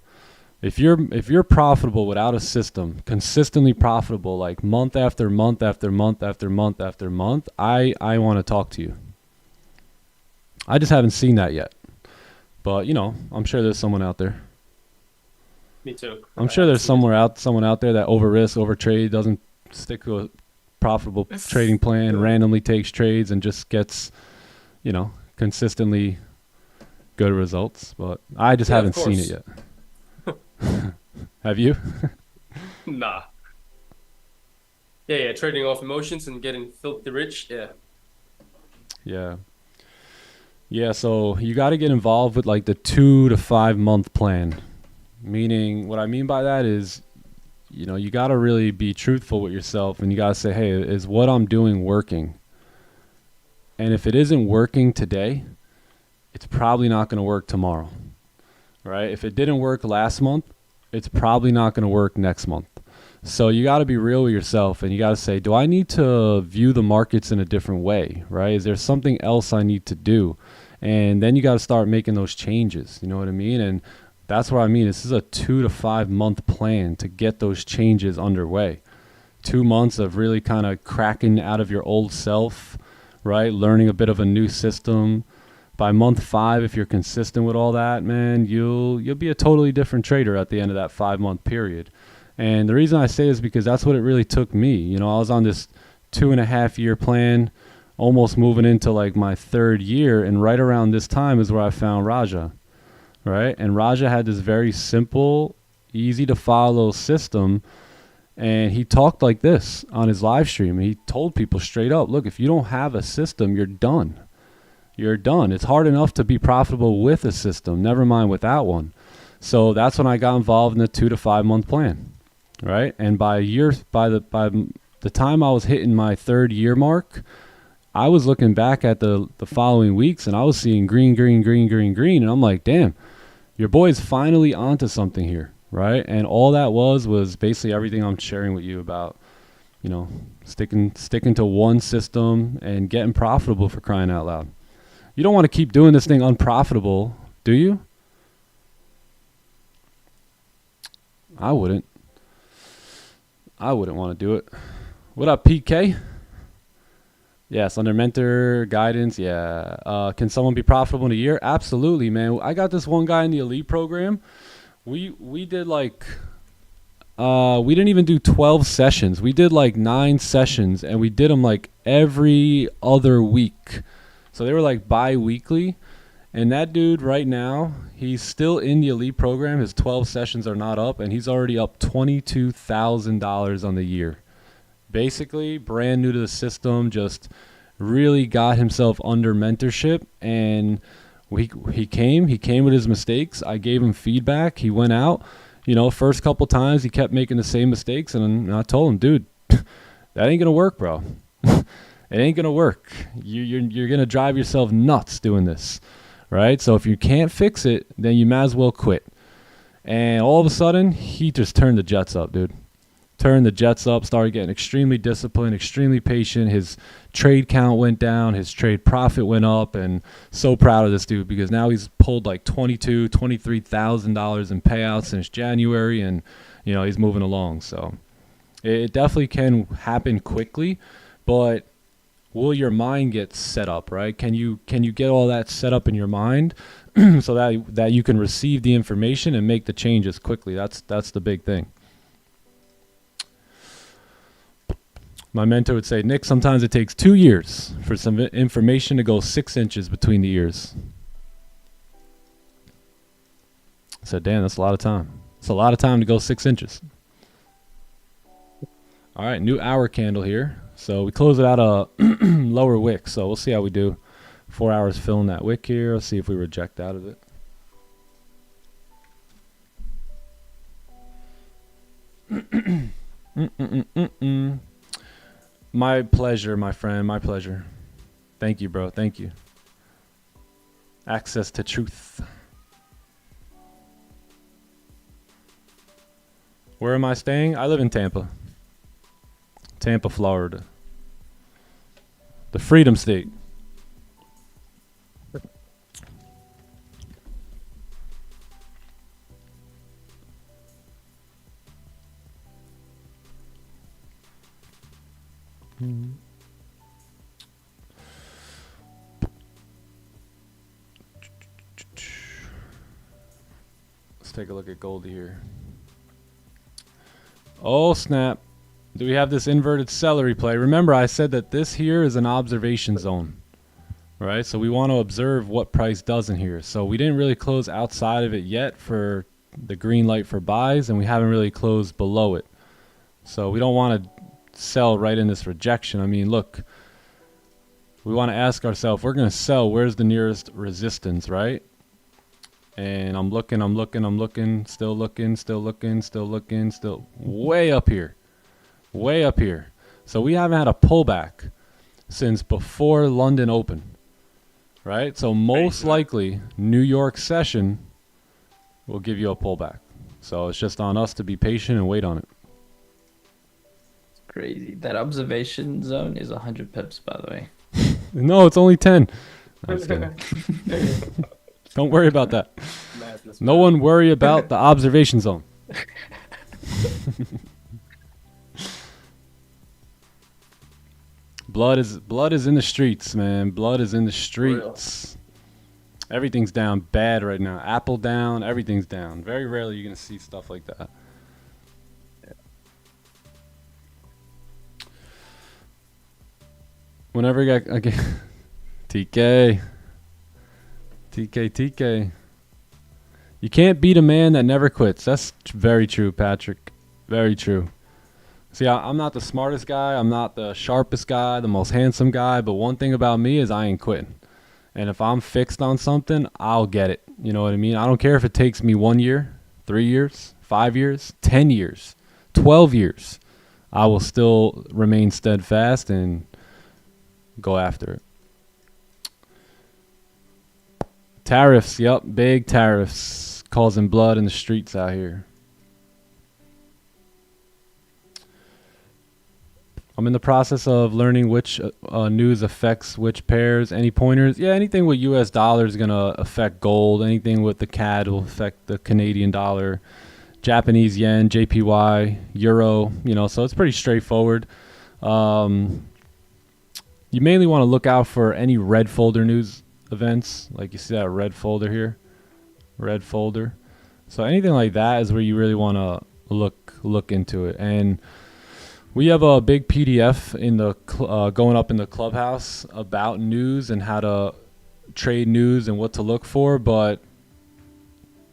If you're profitable without a system, consistently profitable, like month after month after month after month after month, I want to talk to you. I just haven't seen that yet. But, you know, I'm sure there's someone out there. me too. I'm sure there's someone out there that over risk, over trade, doesn't stick to a profitable trading plan, randomly takes trades and just gets, you know, consistently good results. But I just Yeah, haven't of seen it course. yet. Have you? Nah. Yeah, trading off emotions and getting filthy rich. Yeah. Yeah. Yeah, so you got to get involved with like the 2 to 5 month plan. Meaning, what I mean by that is, you know, you got to really be truthful with yourself, and you got to say, hey, is what I'm doing working? And if it isn't working today, it's probably not going to work tomorrow, right? If it didn't work last month, it's probably not going to work next month. So you got to be real with yourself, and you got to say, do I need to view the markets in a different way, right? Is there something else I need to do? And then you got to start making those changes. You know what I mean? And that's what I mean. This is a 2 to 5 month plan to get those changes underway. 2 months of really kind of cracking out of your old self, right? Learning a bit of a new system. By month 5, if you're consistent with all that, man, you'll be a totally different trader at the end of that 5 month period. And the reason I say is because that's what it really took me. You know, I was on this 2.5 year plan, almost moving into like my 3rd year. And right around this time is where I found Raja, right? And Raja had this very simple, easy to follow system. And he talked like this on his live stream. He told people straight up, look, if you don't have a system, you're done. You're done. It's hard enough to be profitable with a system, never mind without one. So that's when I got involved in the 2 to 5 month plan. Right, and by the time I was hitting my 3rd year mark, I was looking back at the following weeks, and I was seeing green, and I'm like, damn, your boy's finally onto something here, right? And all that was basically everything I'm sharing with you about, you know, sticking to one system and getting profitable, for crying out loud. You don't want to keep doing this thing unprofitable, do you? I wouldn't want to do it. What up, PK? Yes, under mentor guidance. Yeah. Can someone be profitable in a year? Absolutely, man. I got this one guy in the elite program. We did like we didn't even do 12 sessions. We did like 9 sessions, and we did them like every other week. So they were like bi-weekly. And that dude right now, he's still in the elite program. His 12 sessions are not up, and he's already up $22,000 on the year. Basically, brand new to the system, just really got himself under mentorship. And he came with his mistakes. I gave him feedback. He went out. You know, first couple times he kept making the same mistakes, and I told him, dude, that ain't gonna work, bro. It ain't gonna work. You're gonna drive yourself nuts doing this. Right? So if you can't fix it, then you might as well quit. And all of a sudden, he just turned the jets up, dude. Turned the jets up, started getting extremely disciplined, extremely patient. His trade count went down, his trade profit went up, and so proud of this dude because now he's pulled like $23,000 in payouts since January, and you know, he's moving along. So it definitely can happen quickly, but will your mind get set up, right? Can you get all that set up in your mind so that you can receive the information and make the changes quickly? That's the big thing. My mentor would say, Nick, sometimes it takes 2 years for some information to go 6 inches between the ears. I said, damn, that's a lot of time. It's a lot of time to go 6 inches. All right, new hour candle here. So we close it out a lower wick. So we'll see how we do. 4 hours filling that wick here. Let's see if we reject out of it. My pleasure, my friend. My pleasure. Thank you, bro. Thank you. Access to truth. Where am I staying? I live in Tampa. Tampa, Florida. The Freedom State. Let's take a look at Goldie here. Oh, snap. Do we have this inverted celery play? Remember, I said that this here is an observation zone, right? So we want to observe what price does in here. So we didn't really close outside of it yet for the green light for buys, and we haven't really closed below it. So we don't want to sell right in this rejection. I mean, look, we want to ask ourselves, we're going to sell, where's the nearest resistance, right? And I'm looking, still way up here. Way up here. So we haven't had a pullback since before London open, right? So most likely New York session will give you a pullback. So it's just on us to be patient and wait on it. Crazy. That observation zone is 100 pips, by the way. No, it's only 10. I'm just kidding. Don't worry about that. Madness, No man. one worry about the observation zone. Blood is in the streets, man. Blood is in the streets. Everything's down bad right now. Apple down, everything's down. Very rarely you're gonna see stuff like that. Whenever you got again, TK. You can't beat a man that never quits. That's very true, Patrick. Very true. See, I'm not the smartest guy. I'm not the sharpest guy, the most handsome guy. But one thing about me is I ain't quitting. And if I'm fixed on something, I'll get it. You know what I mean? I don't care if it takes me 1 year, 3 years, 5 years, 10 years, 12 years. I will still remain steadfast and go after it. Tariffs, yep, big tariffs causing blood in the streets out here. I'm in the process of learning which news affects which pairs. Any pointers? Yeah, anything with US dollar is going to affect gold. Anything with the CAD will affect the Canadian dollar. Japanese yen, JPY, euro, you know, so it's pretty straightforward. You mainly want to look out for any red folder news events. Like you see that red folder here. Red folder. So anything like that is where you really want to look into it. And we have a big PDF in the going up in the clubhouse about news and how to trade news and what to look for. But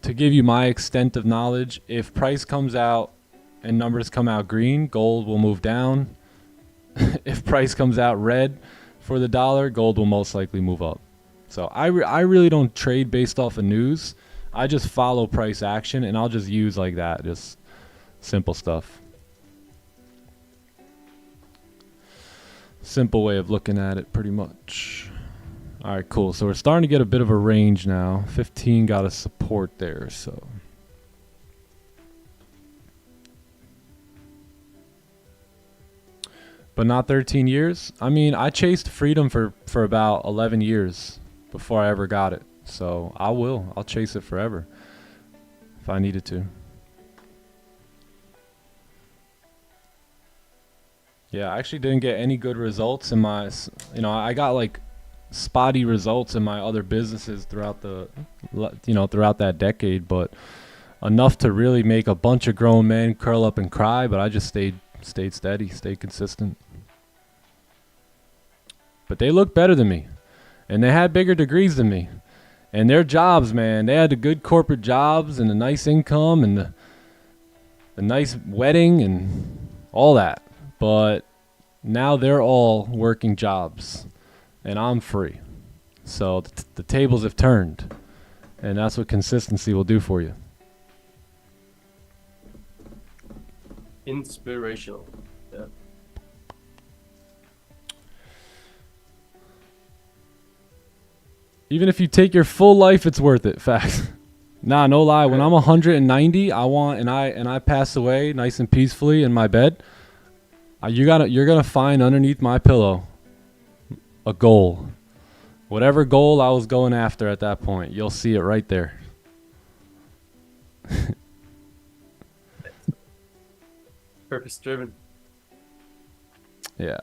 to give you my extent of knowledge, if price comes out and numbers come out green, gold will move down. If price comes out red for the dollar, gold will most likely move up. So I really don't trade based off of news. I just follow price action, and I'll just use like that, just simple stuff. Simple way of looking at it, pretty much. All right, cool. So we're starting to get a bit of a range now. 15 got a support there, so. But not 13 years. I mean, I chased freedom for about 11 years before I ever got it. So I'll chase it forever if I needed to. Yeah, I actually didn't get any good results in my, I got like spotty results in my other businesses throughout throughout that decade, but enough to really make a bunch of grown men curl up and cry. But I just stayed steady, stayed consistent. But they looked better than me, and they had bigger degrees than me, and their jobs, man, they had the good corporate jobs and the nice income and the nice wedding and all that. But now they're all working jobs, and I'm free. So the tables have turned, and that's what consistency will do for you. Inspirational. Yeah. Even if you take your full life, it's worth it. Fact. Nah, no lie. When I'm 190, and I pass away nice and peacefully in my bed, you're gonna find underneath my pillow a goal. Whatever goal I was going after at that point, you'll see it right there. Purpose driven. Yeah.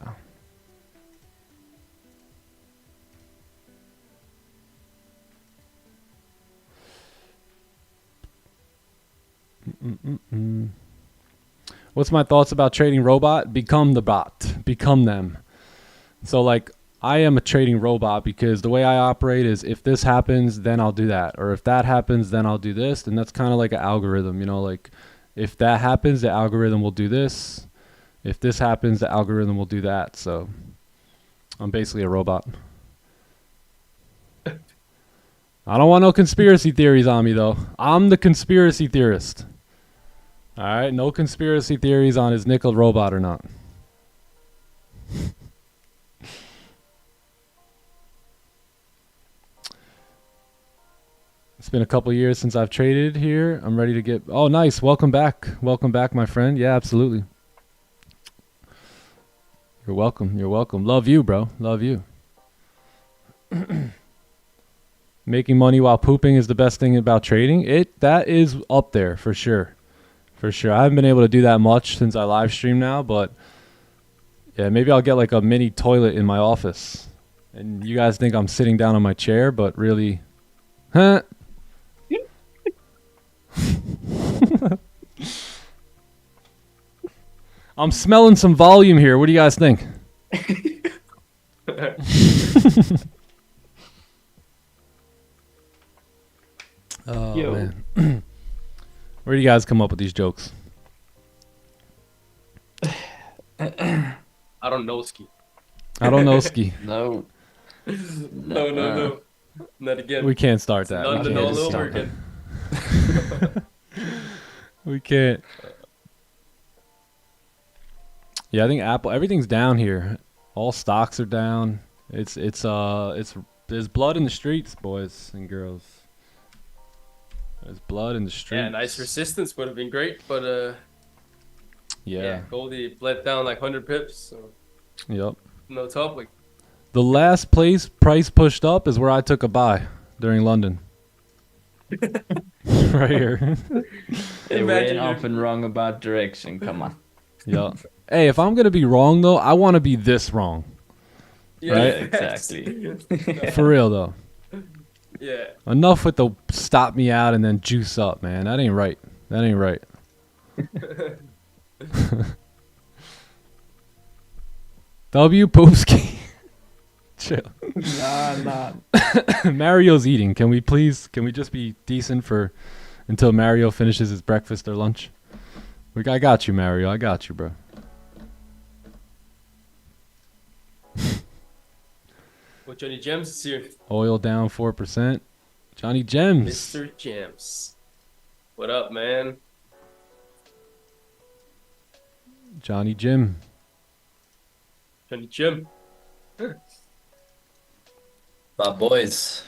What's my thoughts about trading robot? Become the bot. Become them. So like, I am a trading robot because the way I operate is if this happens, then I'll do that. Or if that happens, then I'll do this. And that's kind of like an algorithm, like if that happens, the algorithm will do this. If this happens, the algorithm will do that. So I'm basically a robot. I don't want no conspiracy theories on me, though. I'm the conspiracy theorist. All right, no conspiracy theories on is Nick a robot or not. It's been a couple years since I've traded here. I'm ready to get... Oh, nice. Welcome back. Welcome back, my friend. Yeah, absolutely. You're welcome. You're welcome. Love you, bro. Love you. Making money while pooping is the best thing about trading. That is up there for sure. For sure. I haven't been able to do that much since I live stream now, but yeah, maybe I'll get like a mini toilet in my office. And you guys think I'm sitting down on my chair, but really, huh? I'm smelling some volume here. What do you guys think? Oh, Yo. man. Where do you guys come up with these jokes? I don't know ski. I don't know, Ski. No. No. Not again. We can't start that. We London can't all start over that. again. We can't. Yeah, I think Apple. Everything's down here. All stocks are down. It's there's blood in the streets, boys and girls. There's blood in the streets. Yeah, nice resistance would have been great, but Yeah. Goldie bled down like 100 pips. So Yep. no topic. The last price pushed up is where I took a buy during London. Right here. They Imagine went you- off and wrong about direction. Come on. Yeah. Hey, if I'm gonna be wrong though, I want to be this wrong. Yeah, Right? Exactly. For real though. Yeah. Enough with the stop me out and then juice up, man. That ain't right. That ain't right. W Poopski. Chill. Nah. Mario's eating. Can we just be decent for until Mario finishes his breakfast or lunch? I got you, Mario. I got you, bro. Well, Johnny Gems is here. Oil down 4%. Johnny Gems. Mr. Gems. What up, man? Johnny Jim. Johnny Gem. My boys,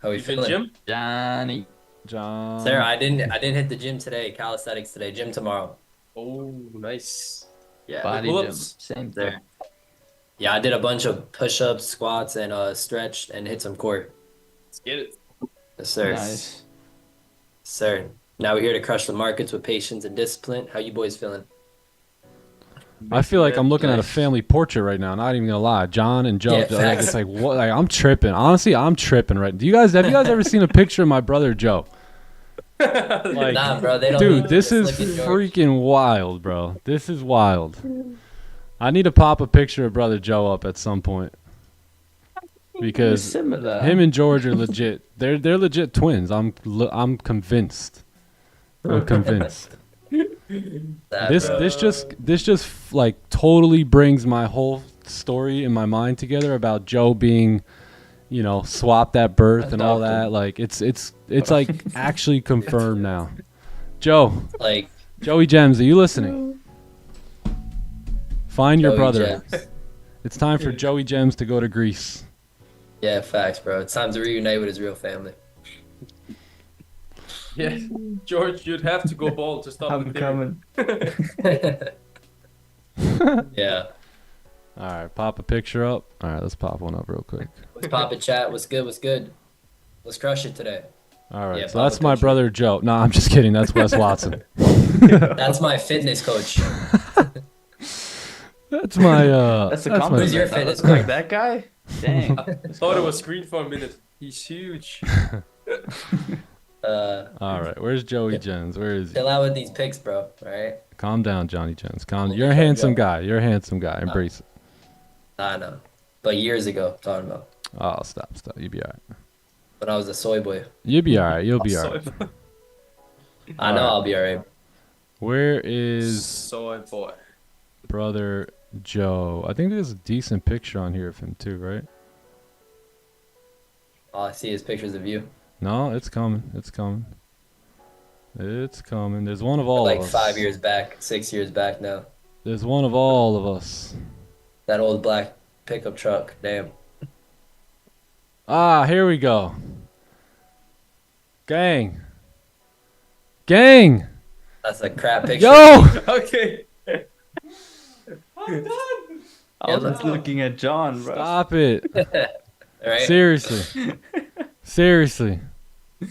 how we You been feeling? Jim? Johnny. John. Sarah, I didn't hit the gym today. Calisthenics today. Gym tomorrow. Oh, nice. Yeah, Body gym. pull-ups. Same thing. there. Yeah, I did a bunch of push-ups, squats, and stretched and hit some core. Let's get it. Yes, sir. Nice. Sir. Now we're here to crush the markets with patience and discipline. How you boys feeling? I feel like I'm looking at a Nice. family portrait right now. Not even gonna lie, John and Joe. Yeah, like, facts. it's like what? Like, I'm tripping. Honestly, I'm tripping right. Have you guys ever seen a picture of my brother Joe? Like, Nah, bro, they don't dude, need this to is look at George. freaking wild, bro. This is wild. I need to pop a picture of brother Joe up at some point because Similar. him and George are legit. They're legit twins. I'm convinced. I'm convinced. That, This bro. this just like totally brings my whole story in my mind together about Joe being, swapped at birth and all Adopted. that. Like it's like actually confirmed now. Joe, Like Joey Gems, are you listening? Find your Joey brother. Gems. It's time for Joey Gems to go to Greece. Yeah, facts, bro. It's time to reunite with his real family. Yeah, George, you'd have to go bald to stop I'm the theory. coming. Yeah. All right, pop a picture up. All right, let's pop one up real quick. Let's pop it, chat. What's good? What's good? Let's crush it today. All right, Yeah, so pop that's a my picture. brother Joe. No, I'm just kidding. That's Wes Watson. That's my fitness coach. That's my That's a my- compliment. Who's your That fitness looks like that guy? Dang. Thought it was screen for a minute. He's huge. All right, where's Joey Jens? Where is he? Chill out with these pics, bro. All right. Calm down, Johnny Jens. Calm. Holy You're a cow, handsome Joe. guy. You're a handsome guy. Embrace it. I know. But years ago, talking about Oh, stop. You'll be all right. when I was a soy boy. You'll be all right. You'll be all Soy right. boy. I know I'll be all right. Where is Soy boy. brother Joe? I think there's a decent picture on here of him too, right? All I see is pictures of you. No, it's coming. It's coming. It's coming. There's one of all Like of us. 5 years back, 6 years back now. There's one of all of us. That old black pickup truck. Damn. Ah, here we go. Gang. Gang. That's a crap picture. Yo. Okay. I was just looking at John, bro. Stop it. Right? Seriously. Seriously.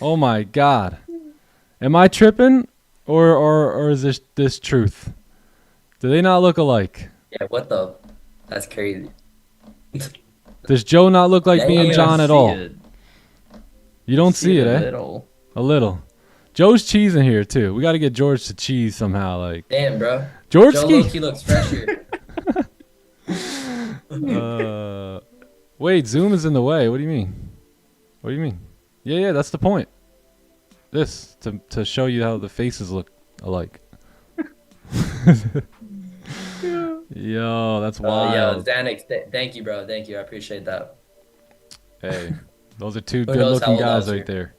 Oh my god. Am I tripping or is this truth? Do they not look alike? Yeah, what the? That's crazy. Does Joe not look like me and Damn. John at all? You don't see it, a eh? little. A little. Joe's cheesing here too. We got to get George to cheese somehow. Like Damn, bro. Joe Georgeski. Loki looks fresher. Wait, Zoom is in the way. What do you mean? What do you mean? Yeah, that's the point. This to show you how the faces look alike. Yo, that's wild. Yo, Xanax, thank you, bro. Thank you. I appreciate that. Hey, those are two Who knows how good-looking old I guys was right here? there.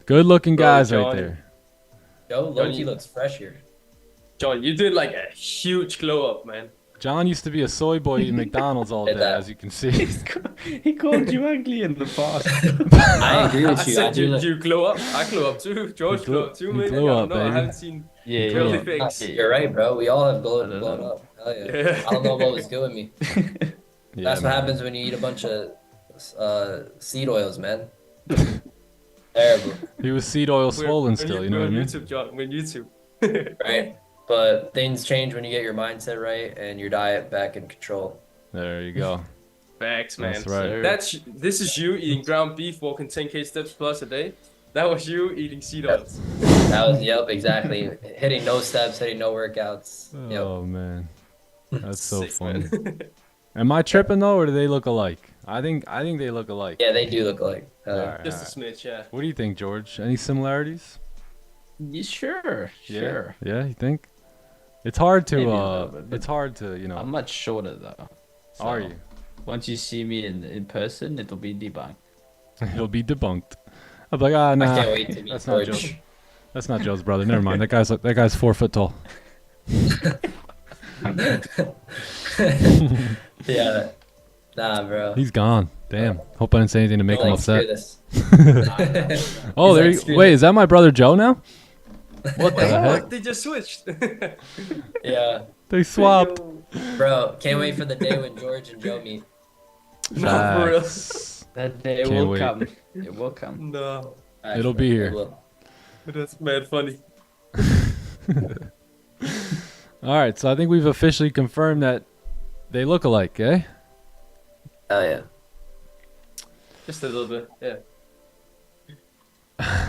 Good-looking guys right Johnny. there. Joe Loki looks fresher. John, you did like a huge glow up, man. John used to be a soy boy eating McDonald's all day, Did that. as you can see. He called you ugly in the past. I agree I with you. I said do look, you glow up. I glow up too. George You glow glow- up too, you man. glow I up, don't know. I baby. haven't seen Yeah, curly yeah. things. you're right, bro. We all have I blown don't know. up. Hell yeah. Yeah. I don't know what was doing me. Yeah, That's what man. happens when you eat a bunch of seed oils, man. Terrible, He was seed oil We're- swollen we're still, on you know what I mean? YouTube, John. We're on YouTube. right? But things change when you get your mindset right and your diet back in control. There you go. Facts, man. That's right. This is you eating ground beef, walking 10K steps plus a day. That was you eating seed oils. That was exactly. Hitting no steps, hitting no workouts. Yep. Oh man, that's so Sick, funny. man. Am I tripping though, or do they look alike? I think they look alike. Yeah, they do look alike. Alright, Just a alright. smidge, yeah. What do you think, George? Any similarities? Yeah, sure. Yeah, you think? It's hard to Maybe a little bit, but it's hard to, you know. I'm much shorter though. Are So, you? Once you see me in person, it'll be debunked. It'll be debunked. I'm like, ah, nah. I can't wait to meet That's not George. Joe. That's not Joe's brother. Never mind. That guy's 4 foot tall. Yeah. Nah, bro. He's gone. Damn. Hope I didn't say anything to make Don't, him like, screw upset. this. Oh, He's there like, you. screw Wait, this. is that my brother Joe now? What the heck? What? They just switched. Yeah. They swapped. Bro, can't wait for the day when George and Joe meet. No, for real. Facts. That day Can't will wait. come. It will come. No. It'll be here. It will. That's mad funny. All right, so I think we've officially confirmed that they look alike, eh? Oh, yeah. Just a little bit, yeah.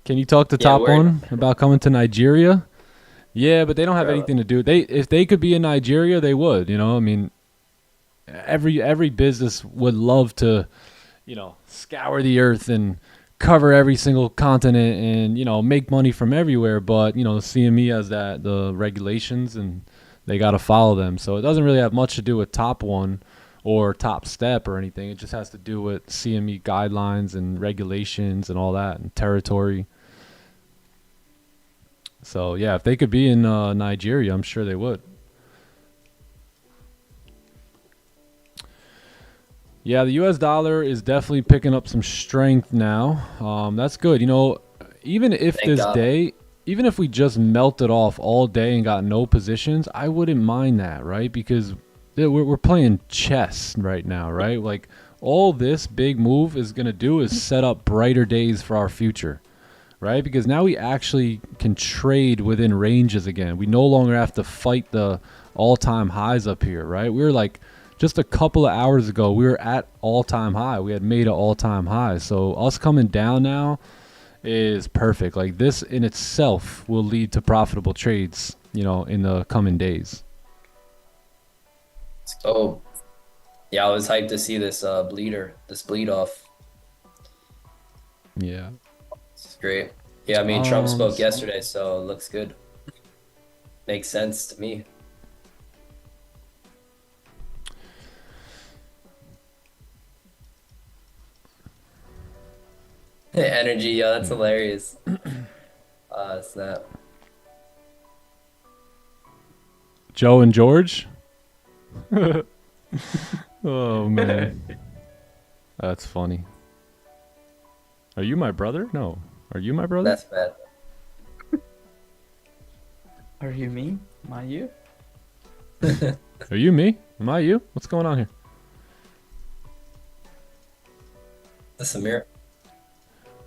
Can you talk to Yeah, word. TopOne about coming to Nigeria? Yeah, but they don't have Bro. anything to do. If they could be in Nigeria, they would. You know, I mean, every business would love to, you know, scour the earth and cover every single continent and, you know, make money from everywhere. But, you know, the CME has the regulations and they got to follow them. So it doesn't really have much to do with TopOne or Top Step or anything. It just has to do with CME guidelines and regulations and all that and territory. So, yeah, if they could be in Nigeria, I'm sure they would. Yeah, the U.S. dollar is definitely picking up some strength now. That's good. You know, even if Thank God. even if we just melted off all day and got no positions, I wouldn't mind that, right? Because we're playing chess right now, right? Like, all this big move is going to do is set up brighter days for our future, right? Because now we actually can trade within ranges again. We no longer have to fight the all-time highs up here, right? We're like, just a couple of hours ago, we were at all-time high. We had made an all-time high. So us coming down now is perfect. Like, this in itself will lead to profitable trades, you know, in the coming days. Oh, yeah, I was hyped to see this bleed off. Yeah. It's great. Yeah, I mean, Trump spoke so- yesterday, so it looks good. Makes sense to me. Energy, yo, that's hilarious. Snap. Joe and George? Oh, man. That's funny. Are you my brother? No. Are you my brother? That's bad. Are you me? Am I you? Are you me? Am I you? What's going on here? This is Amir.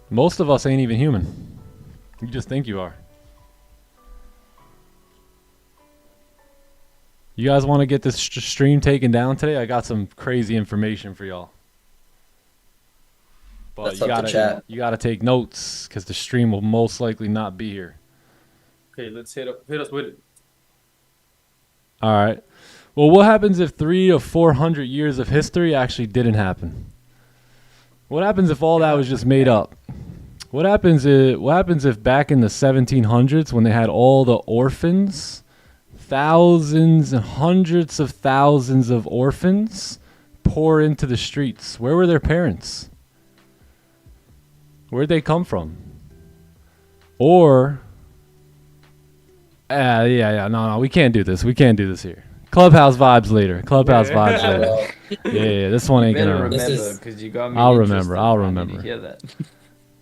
Most of us ain't even human. You just think you are. You guys want to get this stream taken down today? I got some crazy information for y'all. But That's up to chat. you gotta take notes because the stream will most likely not be here. Okay, let's hit us with it. All right. Well, what happens if 300 or 400 years of history actually didn't happen? What happens if all that was just made up? What happens if back in the 1700s when they had all the orphans, thousands and hundreds of thousands of orphans pour into the streets? Where were their parents? Where'd they come from? Or no, we can't do this. We can't do this here. Clubhouse vibes later. Clubhouse vibes later. Yeah, this one ain't Better gonna. remember, because you got me. I'll interested. remember, I'll I need to remember. hear that.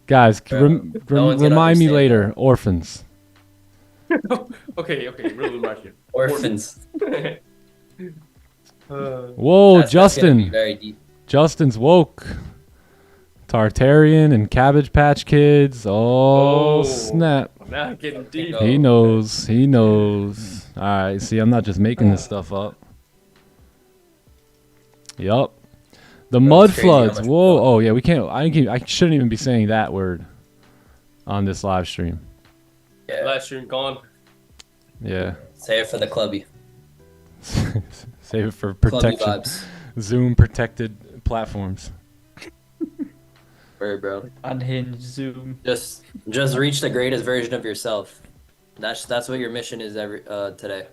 Guys, No one's gonna remind me understand later. Orphans. Okay, real remind you. Orphans. Whoa, That's gonna be Justin. very deep. Justin's woke. Tartarian and Cabbage Patch Kids. Oh, snap. Now getting deep. Oh, He knows. He knows. All right. See, I'm not just making this stuff up. Yup. The mud crazy how floods. much Whoa. flood. Oh, yeah. We can't. I shouldn't even be saying that word on this live stream. Yeah. Last stream gone. Yeah. Say it for the clubby. Save it for Clubby protection. vibes. Zoom protected platforms. Word, bro. Unhinged Zoom. Just reach the greatest version of yourself. That's what your mission is today.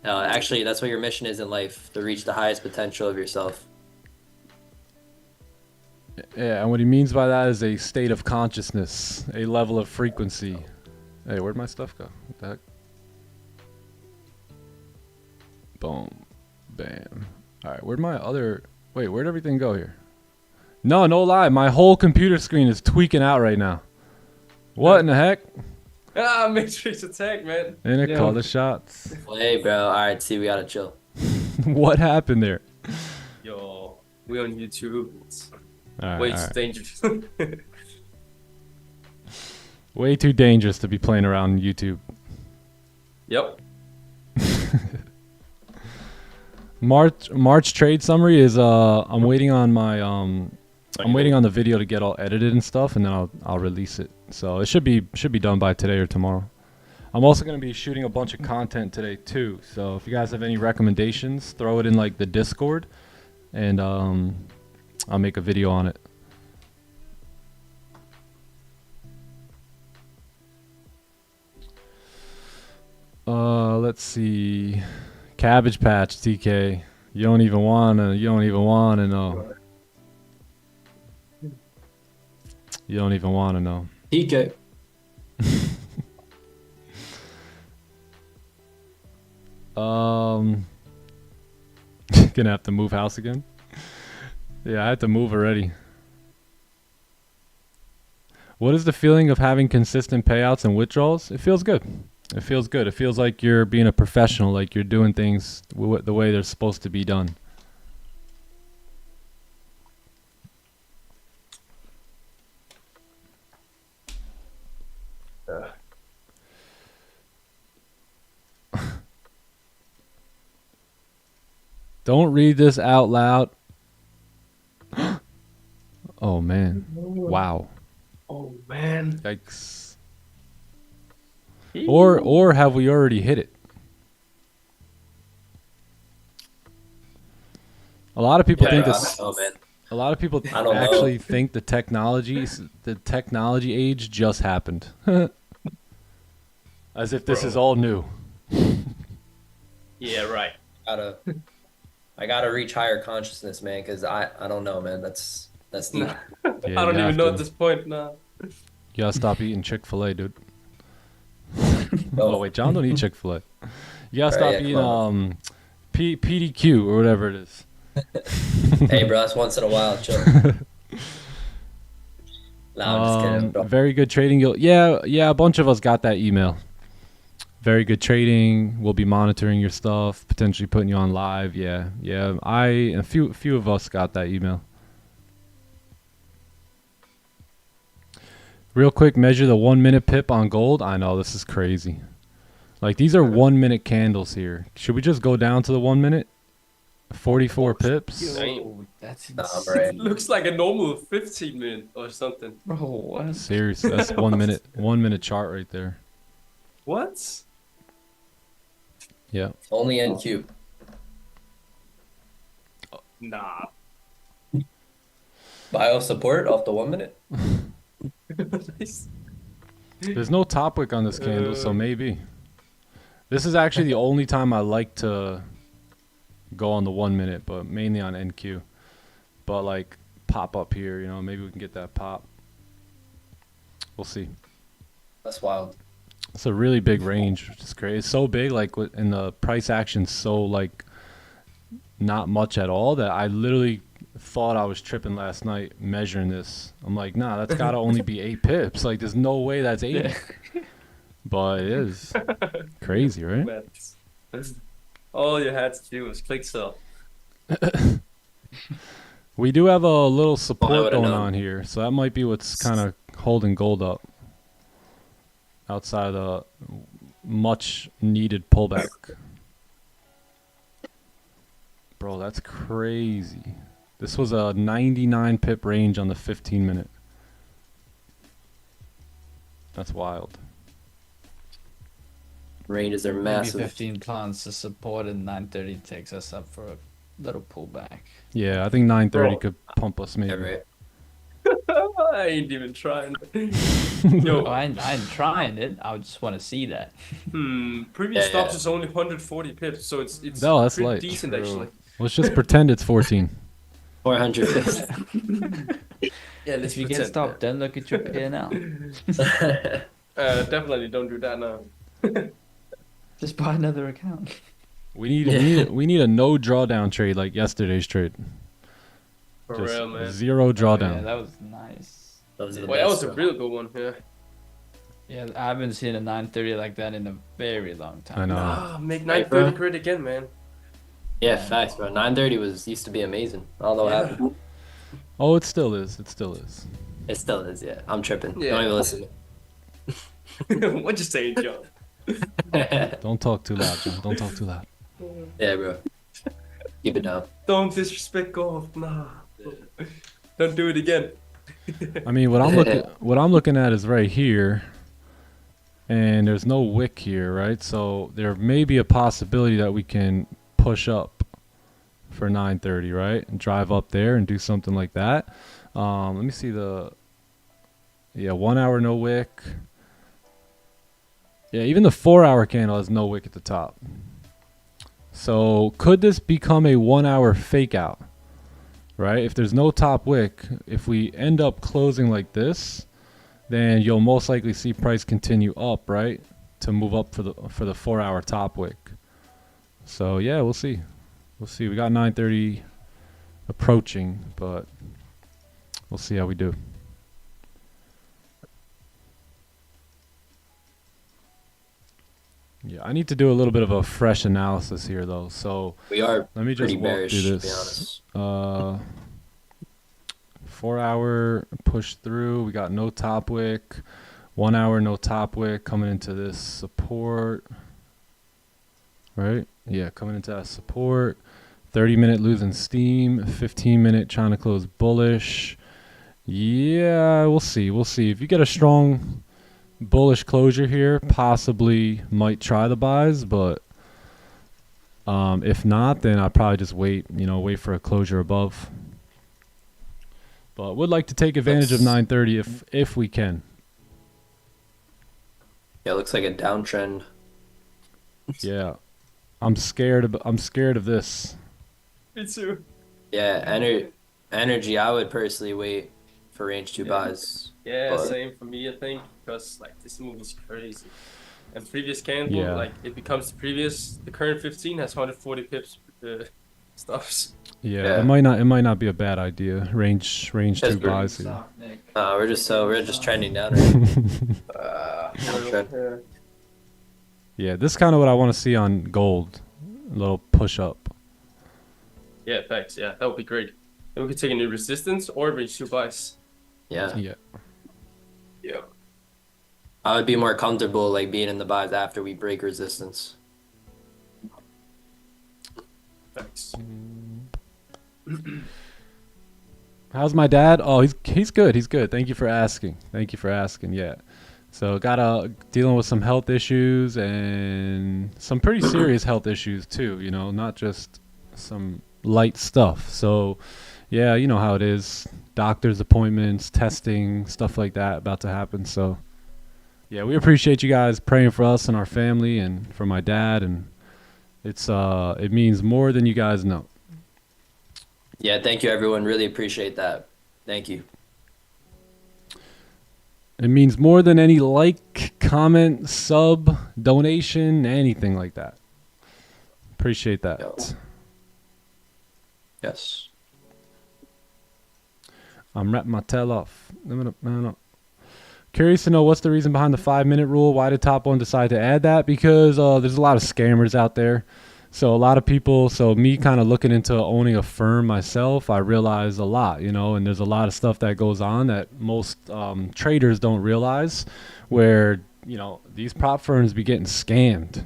Actually, that's what your mission is in life, to reach the highest potential of yourself. Yeah, and what he means by that is a state of consciousness, a level of frequency. Hey, where'd my stuff go? What the heck? Boom. Bam. Alright, where'd my other... Wait, where'd everything go here? No lie. My whole computer screen is tweaking out right now. What in the heck? Ah, Matrix attack, man. And it Yeah. called the shots. Hey, bro. All right, see, we gotta chill. What happened there? Yo, we on YouTube. It's Alright, way alright. too dangerous. Way too dangerous to be playing around on YouTube. Yep. March trade summary is I'm waiting on my I'm waiting on the video to get all edited and stuff, and then I'll release it. So it should be done by today or tomorrow. I'm also gonna be shooting a bunch of content today too. So if you guys have any recommendations, throw it in like the Discord, and I'll make a video on it. Let's see. Cabbage Patch, TK. You don't even wanna know. You don't even wanna know. TK. Gonna have to move house again. Yeah, I had to move already. What is the feeling of having consistent payouts and withdrawals? It feels good. It feels good. It feels like you're being a professional, like you're doing things the way they're supposed to be done. Don't read this out loud. Oh man. Wow. Oh man. Yikes. Or have we already hit it? A lot of people think this. Oh man. A lot of people I don't know. actually think the technology age just happened. As if this is all new. Yeah, right. I gotta reach higher consciousness, man, because I don't know, man. That's deep. I don't you even have know to. at this point. Nah. You gotta stop eating Chick-fil-A, dude. Oh wait, John don't eat Chick-fil-A. You gotta stop yeah, eating come PDQ or whatever it is. Hey, bro, that's once in a while. Chill. Nah, I'm just kidding, bro. Very good trading guild. Yeah, a bunch of us got that email. very good trading. We'll be monitoring your stuff, potentially putting you on live. Yeah. A few of us got that email. Real quick, measure the 1 minute pip on gold. I know this is crazy. Like these are 1 minute candles here. Should we just go down to the 1 minute? 44 pips. Yo, that's Nah, insane. bro. Looks like a normal 15-minute or something. Bro, what? Seriously, that's 1 minute. 1 minute chart right there. What? Yeah. Only NQ. Nah. Bio support off the 1 minute. Nice. There's no top wick on this candle, so maybe. This is actually the only time I like to go on the 1 minute, but mainly on NQ. But like pop up here, you know, maybe we can get that pop. We'll see. That's wild. It's a really big range, which is great. It's so big, like, and the price action's so like not much at all that I literally thought I was tripping last night measuring this. I'm like, nah, that's gotta only be 8 pips. Like, there's no way that's 8. But it is crazy, right? Man, all you had to do was click sell. We do have a little support would've going known. on here, so that might be what's kind of holding gold up outside the much needed pullback. Bro, that's crazy. This was a 99 pip range on the 15 minute. That's wild. Ranges are Maybe massive. 15 plants to support and 930 takes us up for a little pullback. Yeah, I think 930 Bro. could pump us maybe. Yeah, right. I ain't even trying. Oh, Yo, I ain't trying it. I just want to see that. previous Yeah, stops yeah. is only 140 pips, so it's No, that's pretty light. decent True. actually. Let's just pretend it's 14. 400 pips. Yeah, let's If you get pretend, stopped, then look at your P&L. definitely don't do that now. Just buy another account. We need a no drawdown trade like yesterday's trade. For Just real, man. 0 Oh, yeah, drawdown. that was nice. Those are the Well, that was best. a real good one. Yeah. Yeah, I haven't seen a 930 like that in a very long time. I know. Ah, make Right, bro. 930 grid again, man. Yeah, facts, bro. 930 used to be amazing. I don't know what happened. Oh, it still is. It still is. It still is, yeah. I'm tripping. Yeah. Don't even listen. What you saying, John? Don't talk too loud, John. Don't talk too loud. Yeah, bro. Keep it down. Don't disrespect golf. Nah. Don't do it again. I mean, what I'm looking at is right here, and there's no wick here, right? So there may be a possibility that we can push up for 930, right? And drive up there and do something like that. Let me see the 1 hour no wick. Yeah, even the 4 hour candle has no wick at the top. So could this become a 1 hour fake out? Right? If there's no top wick, if we end up closing like this, then you'll most likely see price continue up, right? To move up for the 4 hour top wick. So yeah, we'll see. We'll see. We got 930 approaching, but we'll see how we do. Yeah, I need to do a little bit of a fresh analysis here though. So We are let me just pretty walk bearish, through to be this. honest. 4 hour push through. We got no top wick. 1 hour no top wick coming into this support. Right? Yeah, coming into that support. 30-minute losing steam. 15-minute trying to close bullish. Yeah, we'll see. We'll see. If you get a strong bullish closure here, possibly might try the buys, but if not, then I'll probably just wait for a closure above. But would like to take advantage of 930 if we can. Yeah, it looks like a downtrend. Yeah. I'm scared of this. Me too. Yeah, energy, I would personally wait for range 2 buys. Yeah, But- same for me, I think, because like this move is crazy. And previous candle, Yeah. like it becomes the current 15 has 140 pips stuffs. Yeah, Yeah. it might not be a bad idea. Range That's 2 good. buys here. We're just trending down. Right? Uh, Downtrend. yeah. Yeah, this is kind of what I want to see on gold. A little push up. Yeah, thanks. Yeah, that would be great. Then we could take a new resistance or reach 2 buys. Yeah. Yeah. Yeah. I would be more comfortable like being in the buys after we break resistance. Thanks. How's my dad? Oh, he's good. He's good. Thank you for asking. Thank you for asking. Yeah. So dealing with some health issues and some pretty serious health issues too, you know, not just some light stuff. So yeah, you know how it is. Doctor's appointments, testing, stuff like that about to happen. So yeah, we appreciate you guys praying for us and our family and for my dad, and it means more than you guys know. Yeah, thank you everyone. Really appreciate that. Thank you. It means more than any like, comment, sub, donation, anything like that. Appreciate that. Yo. Yes. I'm wrapping my tail off. Curious to know what's the reason behind the 5-minute rule. Why did TopOne decide to add that? Because there's a lot of scammers out there. So a lot of people, so me kind of looking into owning a firm myself, I realize a lot, you know, and there's a lot of stuff that goes on that most traders don't realize, where, you know, these prop firms be getting scammed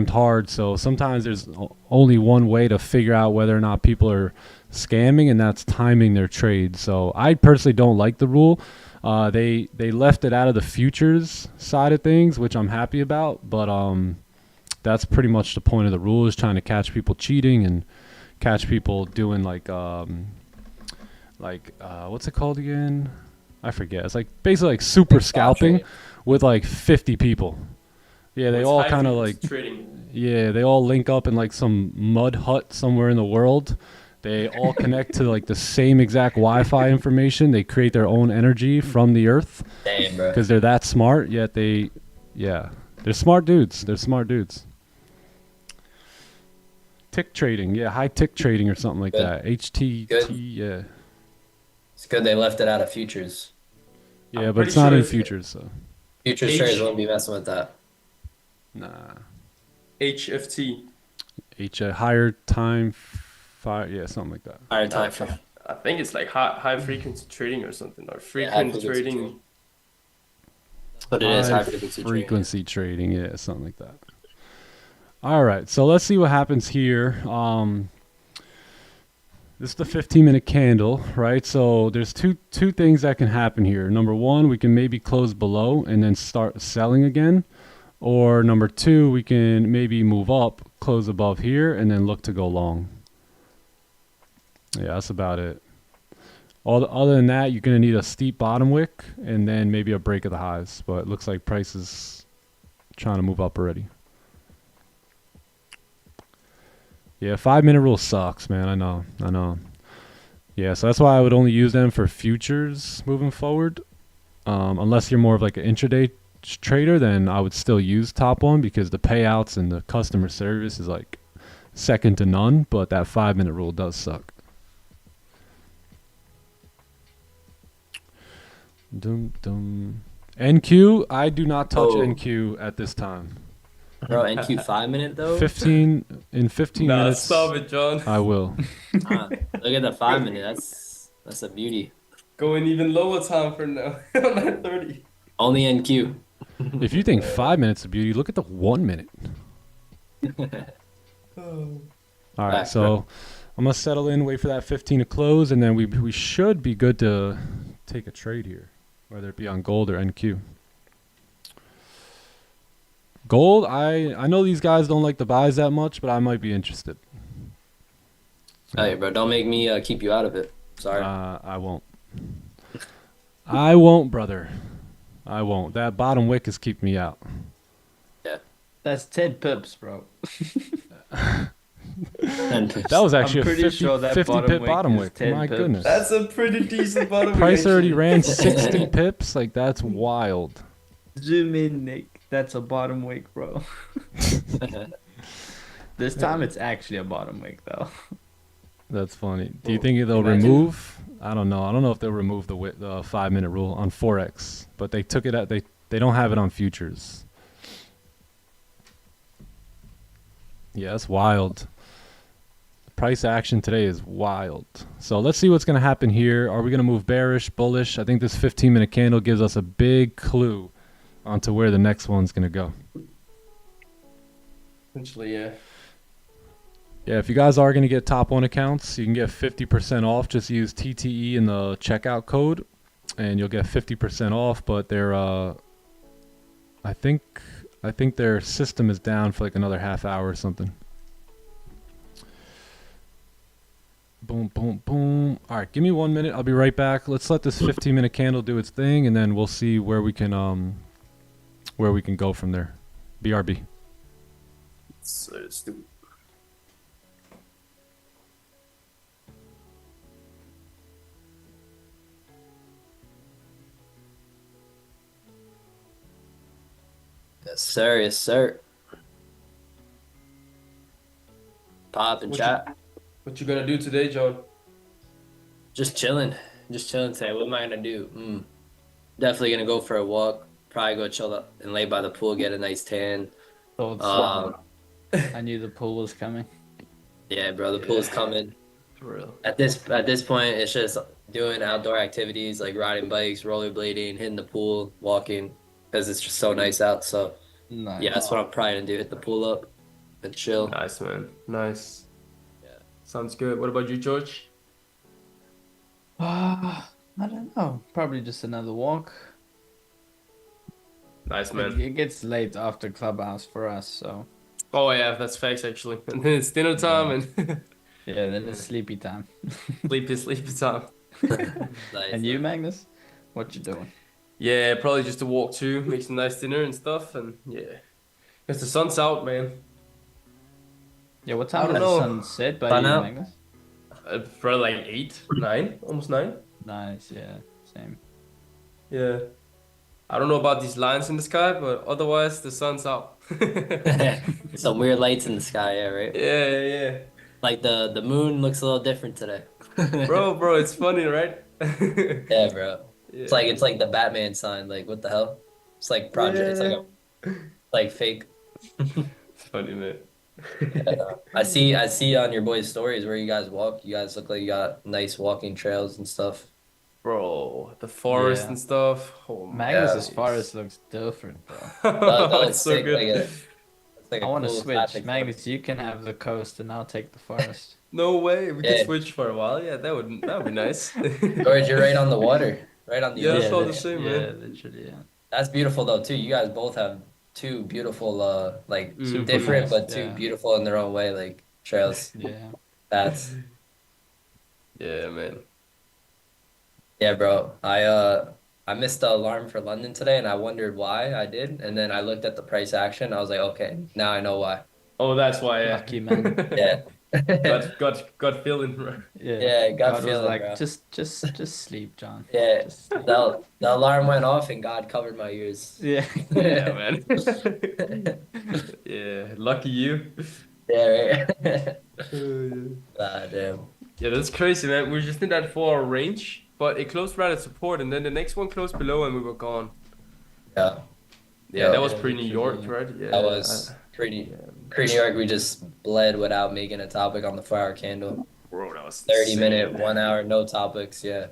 hard. So sometimes there's only one way to figure out whether or not people are scamming, and that's timing their trades. So I personally don't like the rule. They left it out of the futures side of things, which I'm happy about, but that's pretty much the point of the rule, is trying to catch people cheating and catch people doing like what's it called again? I forget. It's like basically like super scalping with like 50 people. Yeah, they all kind of like trading. Yeah, they all link up in like some mud hut somewhere in the world. They all connect to like the same exact Wi-Fi information. They create their own energy from the earth. Damn, bro. Because they're that smart. Yet they're smart dudes. They're smart dudes. Tick trading, yeah, high tick trading or something like that. HTT, Good. yeah. It's good they left it out of futures. Yeah, I'm but it's pretty not sure in it's- futures, so. Futures traders won't be messing with that. Nah. HFT. Higher time, yeah, something like that. Higher time frame. I think it's like high frequency trading or something, or high frequent frequency trading. trading. But it is high frequency trading. Frequency trading, yeah, something like that. All right, so let's see what happens here. This is the 15-minute candle, right? So there's two things that can happen here. Number one, we can maybe close below and then start selling again. Or number two, we can maybe move up, close above here, and then look to go long. Yeah, that's about it. Other than that, you're going to need a steep bottom wick and then maybe a break of the highs. But it looks like price is trying to move up already. Yeah, 5-minute rule sucks, man. I know. Yeah, so that's why I would only use them for futures moving forward. Unless you're more of like an intraday trader, then I would still use TopOne because the payouts and the customer service is like second to none. But that 5-minute rule does suck. NQ, I do not touch NQ at this time. Bro, NQ 5-minute though? 15 Nah, minutes. stop it, John. I will. Look at the 5-minute. That's a beauty. Going even lower time for now. 9:30. Only NQ. If you think 5 minutes of beauty, look at the 1 minute. All right, so I'm gonna settle in, wait for that 15 to close, and then we should be good to take a trade here, whether it be on gold or NQ. Gold, I know these guys don't like the buys that much, but I might be interested. Hey, bro, don't make me keep you out of it. Sorry. I won't. I won't, brother. I won't. That bottom wick is keeping me out. Yeah. That's 10 pips, bro. That was actually I'm a pretty 50, sure that 50 bottom pip wick bottom is wick. 10 My pips. goodness. That's a pretty decent bottom. Price already actually. ran 60 pips. Like, that's wild. Zoom in, Nick. That's a bottom wick, bro. This time it's actually a bottom wick, though. That's funny. Do you think they'll remove? I don't know. I don't know if they'll remove the 5-minute rule on forex, but they took it out. They don't have it on futures. Yeah, that's wild. Price action today is wild. So let's see what's going to happen here. Are we going to move bearish, bullish? I think this 15-minute candle gives us a big clue onto where the next one's going to go. Essentially, yeah. Yeah, if you guys are going to get TopOne accounts, you can get 50% off. Just use TTE in the checkout code, and you'll get 50% off. But they're, I think their system is down for like another half hour or something. Boom, boom, boom. All right, give me 1 minute. I'll be right back. Let's let this 15-minute candle do its thing, and then we'll see where we can go from there. BRB. It's stupid. Yes, sir. Yes, sir. Pop and What chat. What you gonna do today, John? Just chilling. Just chilling today. What am I gonna do? Definitely gonna go for a walk. Probably go chill up and lay by the pool, get a nice tan. Thoughts? Um, I knew the pool was coming. yeah, bro, the pool's coming. For real. At this point, it's just doing outdoor activities like riding bikes, rollerblading, hitting the pool, walking, because it's just so nice out. So Nice. yeah, that's what I'm probably gonna do. Hit the pool up and chill. Nice, man. Nice. Yeah. Sounds good. What about you, George? I don't know. Probably just another walk. Nice, man. It gets late after clubhouse for us, so Oh yeah, that's facts actually. And then it's dinner time and yeah. Then it's sleepy time. sleepy time. Nice. And you, Magnus, what you doing? Yeah, probably just a walk too, make some nice dinner and stuff, and yeah. Because the sun's out, man. Yeah, what I time don't does know. the sun set by Sun you, out? Magnus? Probably like 8, 9, almost 9. Nice, yeah, same. Yeah. I don't know about these lines in the sky, but otherwise the sun's out. Some weird lights in the sky, yeah, right? Yeah. Like the moon looks a little different today. Bro, it's funny, right? Yeah, bro. Yeah. It's like the Batman sign. Like what the hell? It's like project. It's like fake. It's funny, man. I see on your boys' stories where you guys walk. You guys look like you got nice walking trails and stuff. Bro, the forest Yeah. and stuff. Oh my Magnus's days. forest looks different, bro. That looks It's so sick, good. it's like I a want to cool switch. classic Magnus, you can have the coast, and I'll take the forest. No way. We Yeah. could switch for a while. Yeah, that would be nice. George, you're right on the water, right on the Yeah, ocean. that's all the lit- same, yeah, man. literally, yeah. That's beautiful though too. You guys both have two beautiful, like Super different nice, but two yeah. beautiful in their own way, like trails. Yeah. That's Yeah, man. yeah, bro. I missed the alarm for London today, and I wondered why I did. And then I looked at the price action. I was like, okay, now I know why. Oh, that's why. Yeah. Lucky man. Yeah. got feeling. Bro. Yeah. Yeah, gut God was feeling, like, bro. just sleep, John. Yeah, Just sleep. the alarm went off and God covered my ears. Yeah. Yeah, man. Yeah, lucky you. Yeah, right. Yeah, Ah, damn. that's crazy, man. We were just in that 4-hour range, but it closed right at support, and then the next one closed below, and we were gone. Yeah, Yeah, that was Yeah, pre-New York, literally. right? Yeah, that was pretty. Pre-New York, we just bled without making a topic on the 4-hour candle. Bro, that was 30 insane, minute, man. 1 hour, no topics. Yeah.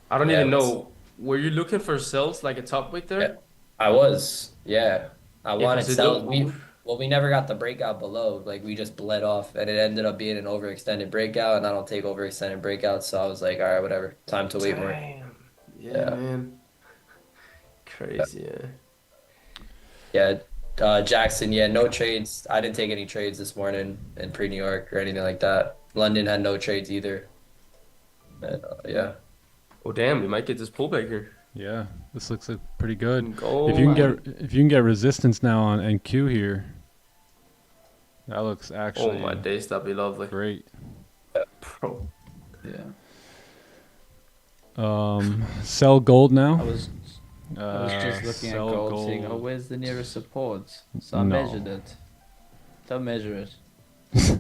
I don't Yeah, even it was- know. Were you looking for sales like a top weight there? Yeah. I was. Yeah. I wanted 'cause it sell. don't- We never got the breakout below. Like we just bled off, and it ended up being an overextended breakout. And I don't take overextended breakouts, so I was like, all right, whatever. Time to wait more. Damn. Yeah, Yeah. man. Crazy, yeah. Yeah. Jackson, yeah, no trades. I didn't take any trades this morning in pre-New York or anything like that. London had no trades either. And, yeah. Oh damn, we might get this pullback here. Yeah, this looks pretty good. Go If you on. can get resistance now on NQ here, that looks Oh actually my days, that'd be lovely. great. Bro. Yeah. Sell gold I now. was just looking at Sell gold, saying, "Oh, where's the nearest support?" So I No. measured it. Don't measure it.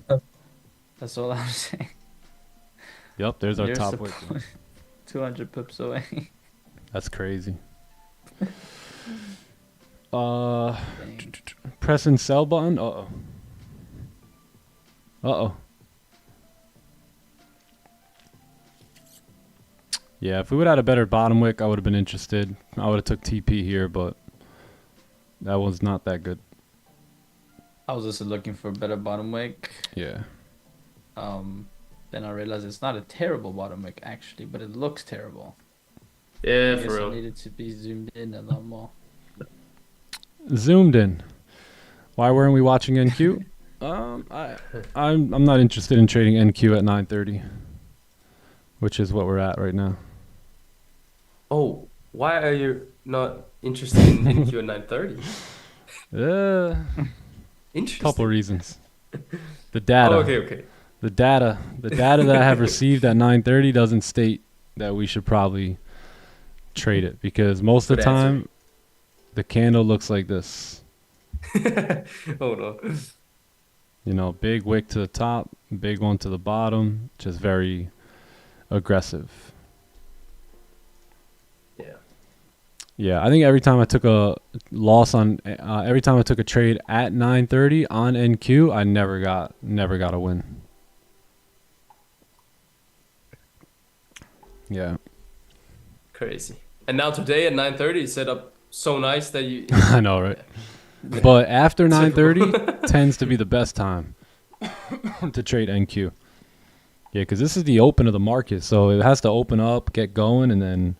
That's all I'm saying. Yep, there's our Nearest top weight. support, 200 pips away. That's crazy. Dang. Press and sell button. Uh-oh. Uh-oh. Yeah, if we would have had a better bottom wick, I would have been interested. I would have took TP here, but that was not that good. I was also looking for a better bottom wick. Yeah. Then I realized it's not a terrible bottom wick actually, but it looks terrible. Yeah, I guess for I real. needed to be zoomed in a lot more. Zoomed in. Why weren't we watching NQ? I'm not interested in trading NQ at 9:30, which is what we're at right now. Oh, why are you not interested in NQ at 9:30? Interesting. Couple reasons. The data. Oh, okay. The data that I have received at 9:30 doesn't state that we should probably trade it, because most of the Good answer. time the candle looks like this. Oh no. You know, big wick to the top, big one to the bottom, just very aggressive. Yeah. Yeah, I think every time I took a loss on, every time I took a trade at 9:30 on NQ, I never got a win. Yeah. Crazy. And now today at 9:30 is set up so nice that you. I know, right? But after 9:30 tends to be the best time to trade NQ. Yeah, because this is the open of the market, so it has to open up, get going, and then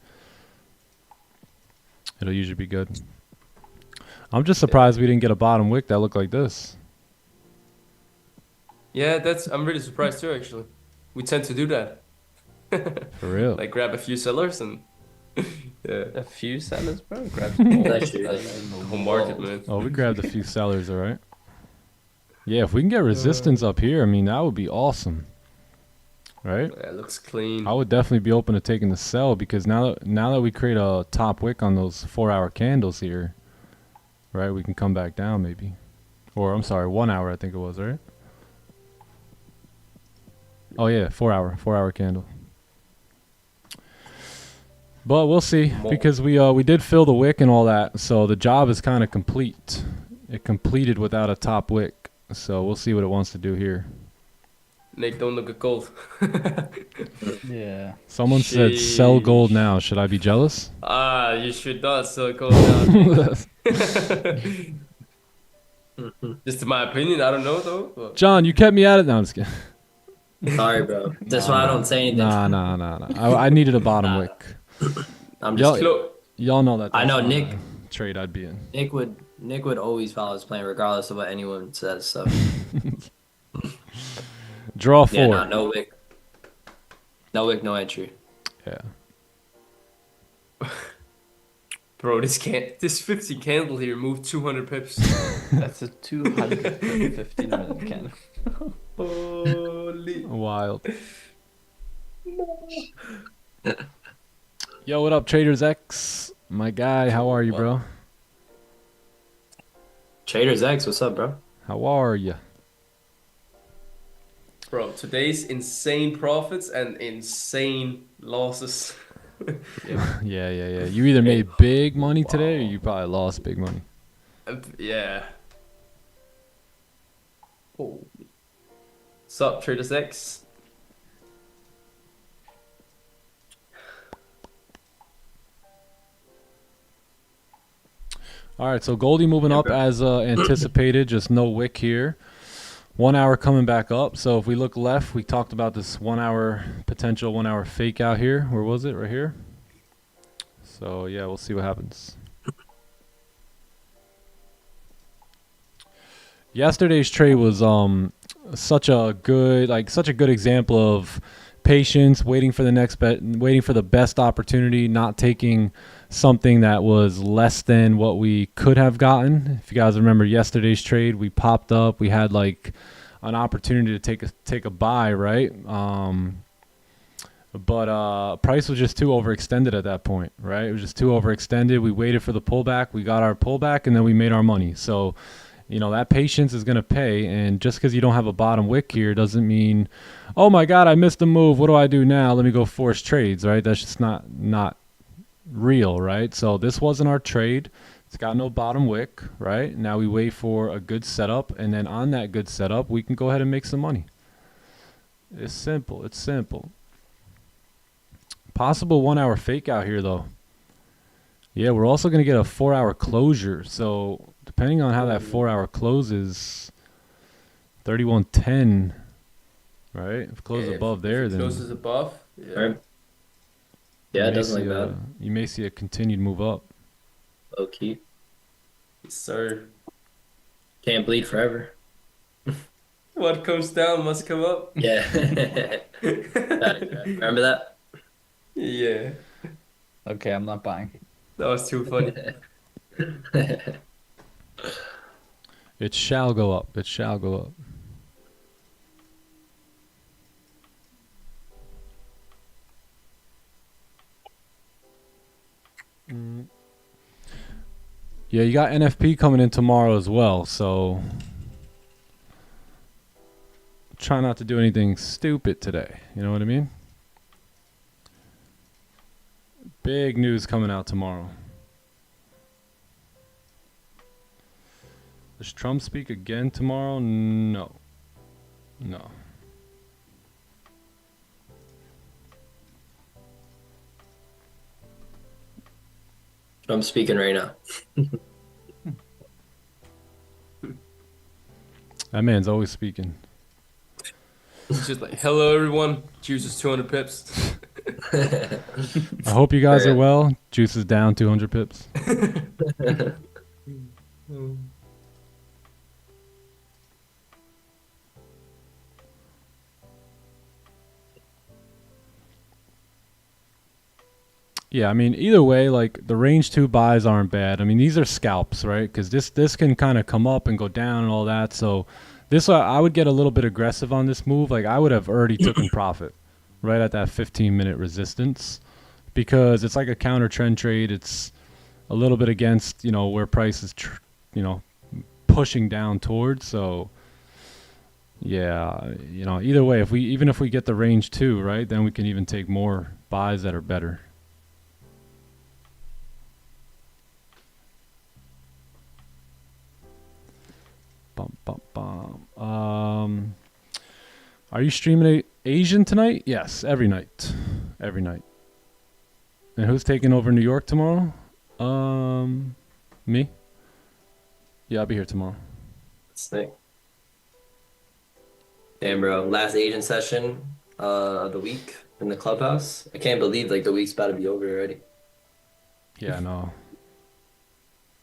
it'll usually be good. I'm just surprised we didn't get a bottom wick that looked like this. Yeah, I'm really surprised too. Actually, we tend to do that. For real. Like grab a few sellers and. Yeah. A few sellers, bro. Grab Actually, like, The whole market, man. Oh, we grabbed a few sellers, all right. Yeah, if we can get resistance up here, I mean, that would be awesome. Right? Yeah, it looks clean. I would definitely be open to taking the sell, because now that we create a top wick on those 4-hour candles here, right, we can come back down maybe. Or, I'm sorry, 1 hour I think it was, right? Oh, yeah, 4-hour candle. But we'll see, because we did fill the wick and all that, so the job is kind of complete. It completed without a top wick, so we'll see what it wants to do here. Nick, don't look at gold. Yeah. Someone said sell gold now. Should I be jealous? You should not sell gold now. Just in my opinion, I don't know though. But John, you kept me at it. No, I'm just kidding. sorry, bro. That's why I don't say anything. Nah. I needed a bottom wick. I'm just. Y'all know that. I know that's Nick. not a trade I'd be in. Nick would always follow his plan regardless of what anyone says. So Draw 4. yeah, nah, no wick, no entry. Yeah. bro, this 50 candle here moved 200 pips. That's a 250 minute candle. Holy. Wild. Yo, what up, Traders X? My guy, how are you, bro? Traders X, what's up, bro? How are you? Bro, today's insane profits and insane losses. Yeah. You either made big money today, or you probably lost big money. Yeah. Holy. What's up, Traders X? All right, so Goldie moving up as anticipated, just no wick here. 1 hour coming back up. So if we look left, we talked about this 1 hour potential 1 hour fake out here. Where was it? Right here. So yeah, we'll see what happens. Yesterday's trade was such a good example of patience, waiting for the next bet, waiting for the best opportunity, not taking something that was less than what we could have gotten. If you guys remember yesterday's trade, we popped up, we had like an opportunity to take a buy, right? But price was just too overextended at that point, right? It was just too overextended. We waited for the pullback, we got our pullback, and then we made our money. So, you know, that patience is going to pay, and just because you don't have a bottom wick here doesn't mean, oh my God, I missed a move. What do I do now? Let me go force trades, right? That's just not real, right? So this wasn't our trade. It's got no bottom wick, right? Now we wait for a good setup, and then on that good setup, we can go ahead and make some money. It's simple. It's simple. Possible 1 hour fake out here though. Yeah, we're also gonna get a 4 hour closure. So depending on how that 4 hour closes, 31.10. Right? If it closes above there, if it then closes above. Yeah. Right. Yeah, it doesn't like that. You may see a continued move up. Low key. Yes, sir. Can't bleed forever. What comes down must come up. Yeah. Remember that? Yeah. Okay, I'm not buying. That was too funny. It shall go up. It shall go up. Yeah, you got NFP coming in tomorrow as well, so try not to do anything stupid today. You know what I mean? Big news coming out tomorrow. Does Trump speak again tomorrow? No. No. I'm speaking right now. That man's always speaking. It's just like, hello everyone. Juice is 200 pips. I hope you guys are well. Juice is down 200 pips. Yeah, I mean, either way, like the range 2 buys aren't bad. I mean, these are scalps, right? Because this can kind of come up and go down and all that. So this, I would get a little bit aggressive on this move. Like I would have already taken profit right at that 15-minute resistance, because it's like a counter trend trade. It's a little bit against, you know, where price is, you know, pushing down towards. So yeah, you know, either way, even if we get the range 2, right, then we can even take more buys that are better. Are you streaming Asian tonight? Yes, every night. Every night. And who's taking over New York tomorrow? Me? Yeah, I'll be here tomorrow. Sick. Damn, bro. Last Asian session of the week in the clubhouse. I can't believe like the week's about to be over already. Yeah, I know.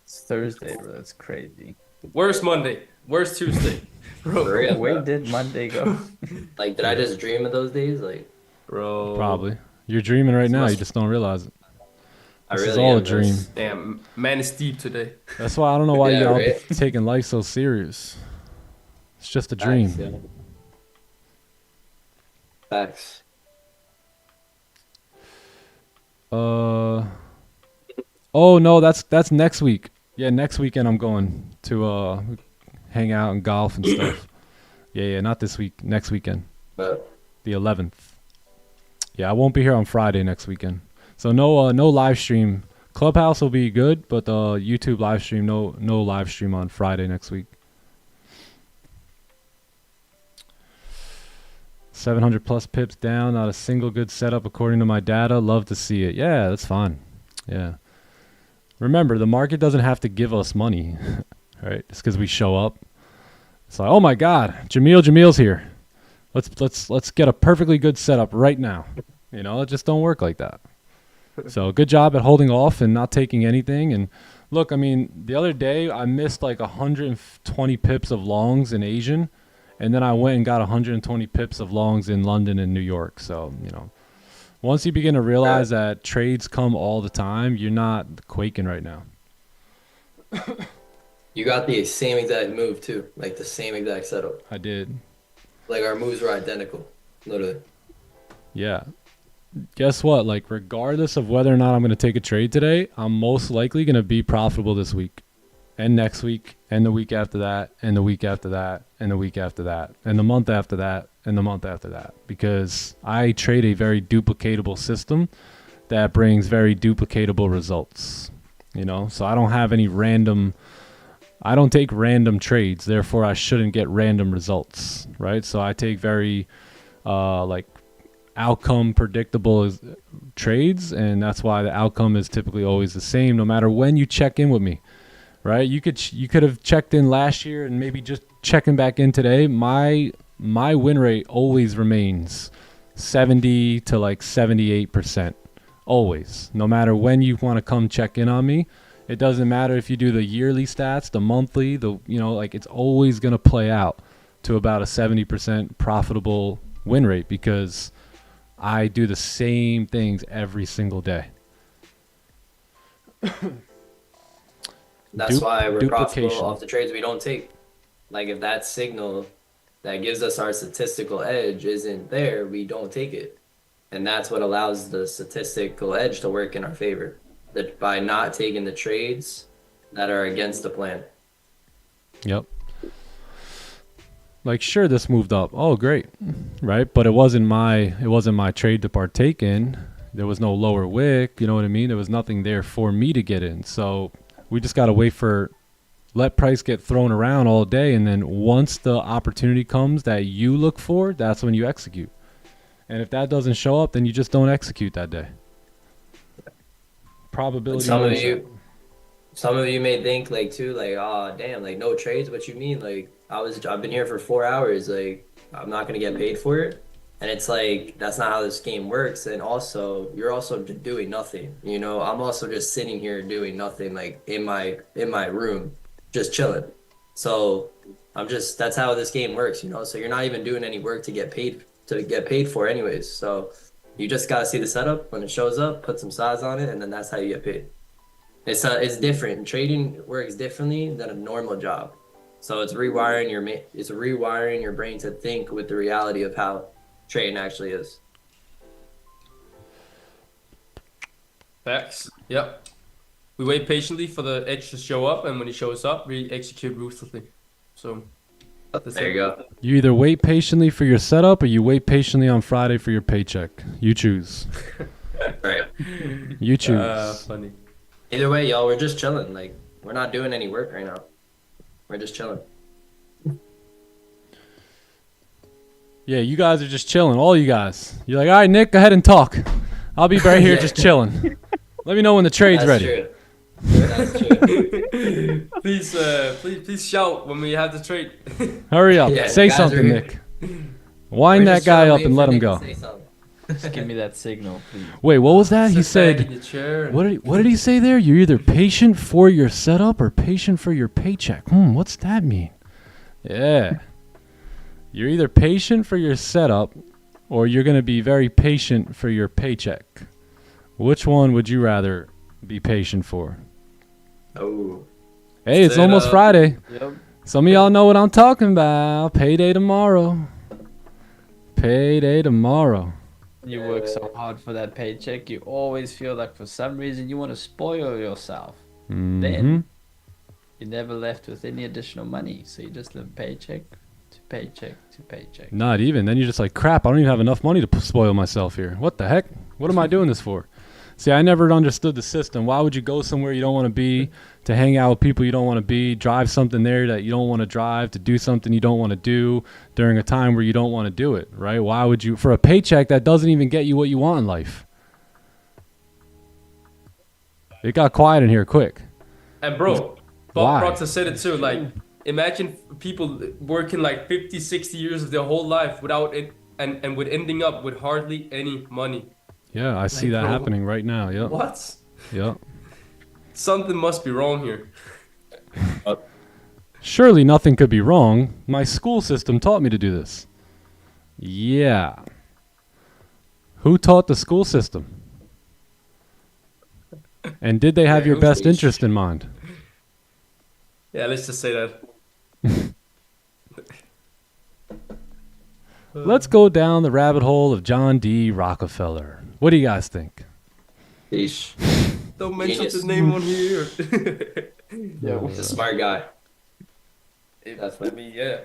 It's Thursday, bro. That's crazy. Where's Monday? Where's Tuesday? For Bro, real, Where bro. did Monday go? Like, did I just dream of those days? Like, bro. Probably. You're dreaming right now. must- You just don't realize it. I This really is all am, a dream. bro. Damn, man is deep today. That's why I don't know why Yeah, y'all right? taking life so serious. It's just a dream. Facts, yeah. Facts. Oh no, that's next week. Yeah, next weekend I'm going to hang out and golf and stuff. Yeah, not this week. Next weekend, But the 11th. Yeah, I won't be here on Friday next weekend. So no live stream. Clubhouse will be good, but YouTube live stream, no live stream on Friday next week. 700 plus pips down, not a single good setup according to my data. Love to see it. Yeah, that's fine. Yeah. Remember, the market doesn't have to give us money, right? Just because we show up. It's like, oh my God, Jamil's here. Let's get a perfectly good setup right now. You know, it just don't work like that. So good job at holding off and not taking anything. And look, I mean, the other day I missed like 120 pips of longs in Asian, and then I went and got 120 pips of longs in London and New York. So, you know, once you begin to realize that trades come all the time, you're not quaking right now. you got the same exact move too, like the same exact setup. I did. Like our moves were identical, literally. Yeah. Guess what? Like, regardless of whether or not I'm going to take a trade today, I'm most likely going to be profitable this week and next week and the week after that and the week after that and the week after that and the month after that and the month after that, because I trade a very duplicatable system that brings very duplicatable results, you know? So I don't have any I don't take random trades, therefore I shouldn't get random results, right? So I take very like outcome predictable trades, and that's why the outcome is typically always the same no matter when you check in with me, right? You could have checked in last year and maybe just checking back in today. My win rate always remains 70 to like 78%, always, no matter when you want to come check in on me. It doesn't matter if you do the yearly stats, the monthly, like it's always going to play out to about a 70% profitable win rate because I do the same things every single day. That's why we're profitable duplication. off the trades we don't take. Like if that signal that gives us our statistical edge isn't there, we don't take it. And that's what allows the statistical edge to work in our favor. That by not taking the trades that are against the plan. Yep. Like sure, this moved up. Oh, great, right? But it wasn't my trade to partake in. There was no lower wick. You know what I mean? There was nothing there for me to get in. So we just gotta wait for let price get thrown around all day, and then once the opportunity comes that you look for, that's when you execute. And if that doesn't show up, then you just don't execute that day. Probability. Some of you may think like too, like, oh damn, like no trades. What you mean? Like I've been here for 4 hours. Like I'm not gonna get paid for it. And it's like that's not how this game works. And also, you're also doing nothing. You know, I'm also just sitting here doing nothing, like in my room, just chilling. So that's how this game works. You know, so you're not even doing any work to get paid for, anyways. So you just gotta see the setup when it shows up, put some size on it, and then that's how you get paid. It's different. Trading works differently than a normal job. So it's rewiring your brain to think with the reality of how trading actually is. Facts. Yep. We wait patiently for the edge to show up, and when it shows up, we execute ruthlessly. So There you go. You either wait patiently for your setup or you wait patiently on Friday for your paycheck. You choose. Right. You choose. Funny. Either way, y'all, we're just chilling. Like we're not doing any work right now. We're just chilling. Yeah, you guys are just chilling. All you guys. You're like, all right, Nick, go ahead and talk. I'll be right here Yeah. just chilling. Let me know when the trade's That's ready. true. That's true. please shout when we have the trade. Hurry up. Yeah, Say guys are something, here. Nick. Wind We're that just guy chilling, up waiting and for let him Nick to go. say something. Just give me that signal, please. Wait, what was that? He Sit back said, in your chair and- what did he say there? You're either patient for your setup or patient for your paycheck. What's that mean? Yeah. You're either patient for your setup or you're going to be very patient for your paycheck. Which one would you rather be patient for? Oh. Hey, it's almost Setup. Friday. Yep. Some of y'all know what I'm talking about. Payday tomorrow. Payday tomorrow. You work so hard for that paycheck, you always feel like for some reason you want to spoil yourself. Mhm. Then you're never left with any additional money, so you just live paycheck to paycheck to paycheck. Not even. Then you're just like, crap, I don't even have enough money to spoil myself here. What the heck? What am I doing this for? See, I never understood the system. Why would you go somewhere you don't want to be, to hang out with people you don't want to be, drive something there that you don't want to drive, to do something you don't want to do during a time where you don't want to do it, right? Why would you, for a paycheck that doesn't even get you what you want in life? It got quiet in here quick. And bro, Why? Bob Proctor said it too. Like, imagine people working like 50, 60 years of their whole life without it, and with ending up with hardly any money. Yeah, I see that bro, happening right now. Yep. What? Yep. Something must be wrong here. Surely nothing could be wrong. My school system taught me to do this. Yeah. Who taught the school system? And did they have Yeah, your who's best the- interest in mind? Yeah, let's just say that. Let's go down the rabbit hole of John D. Rockefeller. What do you guys think? Sheesh. Don't mention Genius. his name on here. He's a smart guy. That's what I mean, yeah.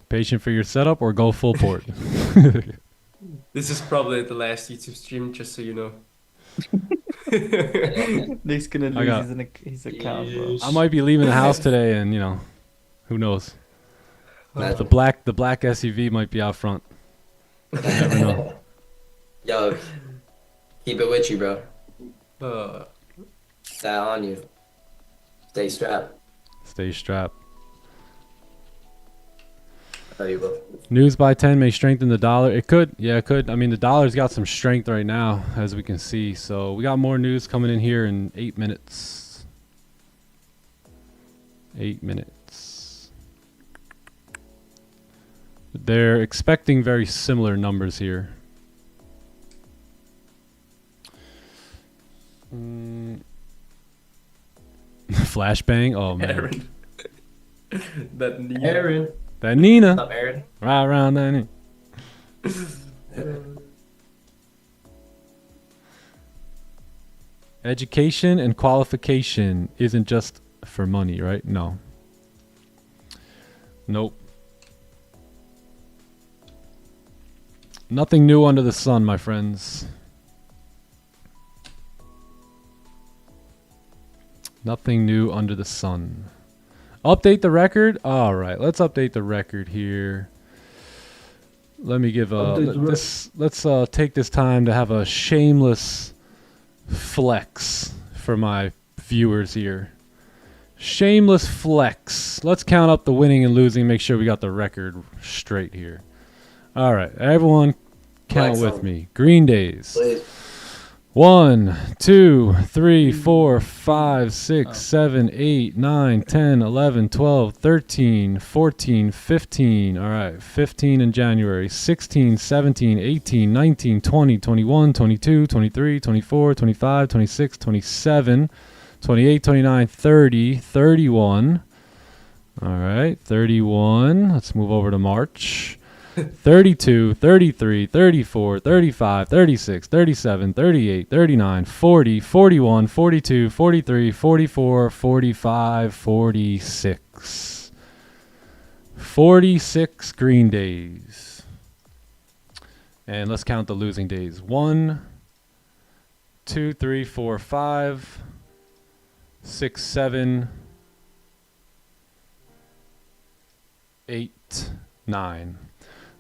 Patient for your setup or go full port? This is probably the last YouTube stream, just so you know. Nick's gonna I lose got- his account, bro. I might be leaving the house today, and you know, who knows? The black SUV might be out front. You never know. Yo, keep it with you, bro. Uh, Stay on you. Stay strapped. Stay strapped. I love you, bro. News by 10 may strengthen the dollar. It could. Yeah, it could. I mean, the dollar's got some strength right now, as we can see. So we got more news coming in here in 8 minutes. 8 minutes. They're expecting very similar numbers here. Flashbang? Oh, man. Aaron. That Nina. Aaron. That Nina. What's up, Aaron? Right around that Nina. Education and qualification isn't just for money, right? No. Nope. Nothing new under the sun, my friends. Nothing new under the sun. Update the record? All right, let's update the record here. Let me give let's take this time to have a shameless flex for my viewers here. Shameless flex. Let's count up the winning and losing, make sure we got the record straight here. All right, everyone count Flex with on. me. Green days. Please. 1, 2, 3, 4, 5, 6, 7, 8, 9, 10, 11, 12, 13, 14, 15. All right, 15 in January. 16, 17, 18, 19, 20, 21, 22, 23, 24, 25, 26, 27, 28, 29, 30, 31. All right, 31. Let's move over to March. 32, 33, 34, 35, 36, 37, 38, 39, 40, 41, 42, 43, 44, 45, 46. 46 green days. And let's count the losing days. 1, 2, 3, 4, 5, 6, 7, 8, 9.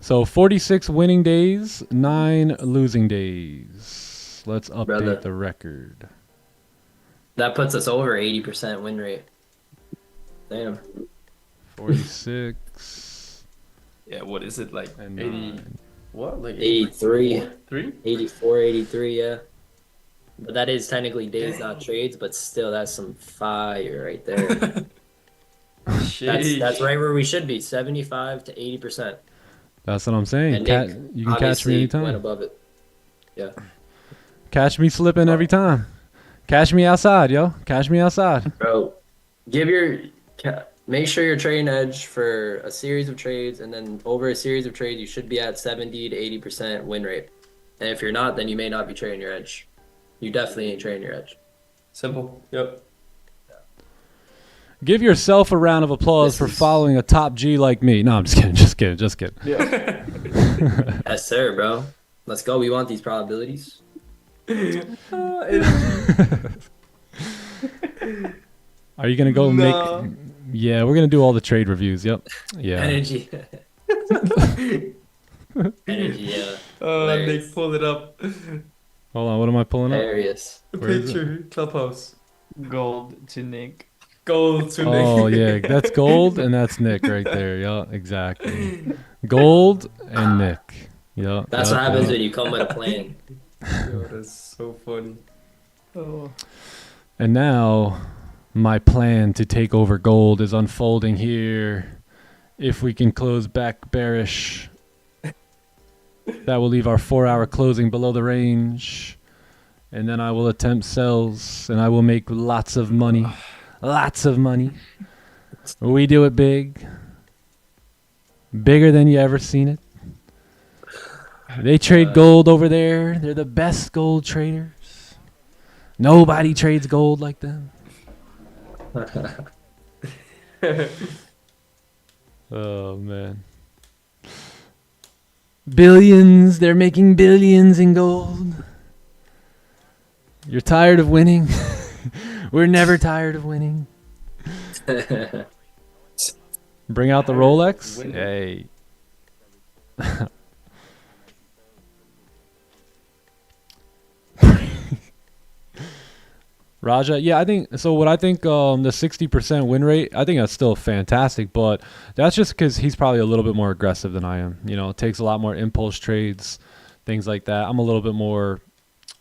So 46 winning days, 9 losing days. Let's update Brother. the record. That puts us over 80% win rate. Damn. 46 Yeah, what is it like? and 80. 9. What? Like 83. 3? 84, 83, yeah. But that is technically days, not trades, but still, that's some fire right there. That's right where we should be, 75 to 80%. That's what I'm saying. And You Nick can catch obviously me went anytime. above it. Yeah. Catch me slipping every time. Catch me outside, yo. Catch me outside. Bro, make sure you're trading edge for a series of trades, and then over a series of trades, you should be at 70 to 80% win rate. And if you're not, then you may not be trading your edge. You definitely ain't trading your edge. Simple. Yep. Give yourself a round of applause for following a top G like me. No, I'm just kidding. Just kidding. Just kidding. Yes, sir, bro. Let's go. We want these probabilities. Are you going to go No. make... Yeah, we're going to do all the trade reviews. Yep. Yeah. Energy. Energy, yeah. Hilarious. Nick, pull it up. Hold on. What am I pulling up? Hilarious. The Where is it? picture. Clubhouse. Gold to Nick. Gold to Oh, Nick. yeah. That's Gold and that's Nick right there. Yeah, exactly. Gold and Nick. Yeah. That's yeah, what happens yeah. when you come with a plan. Yo, that's so funny. Oh. And now, my plan to take over gold is unfolding here. If we can close back bearish, that will leave our 4-hour closing below the range. And then I will attempt sells, and I will make lots of money. Lots of money. We do it big. Bigger than you ever seen it. They trade gold over there. They're the best gold traders. Nobody trades gold like them. Oh, man. Billions. They're making billions in gold. You're tired of winning. We're never tired of winning. Bring out the Tired of Rolex. winning. Hey. Raja, yeah, I think so. What I think, the 60% win rate, I think that's still fantastic, but that's just because he's probably a little bit more aggressive than I am. You know, it takes a lot more impulse trades, things like that. I'm a little bit more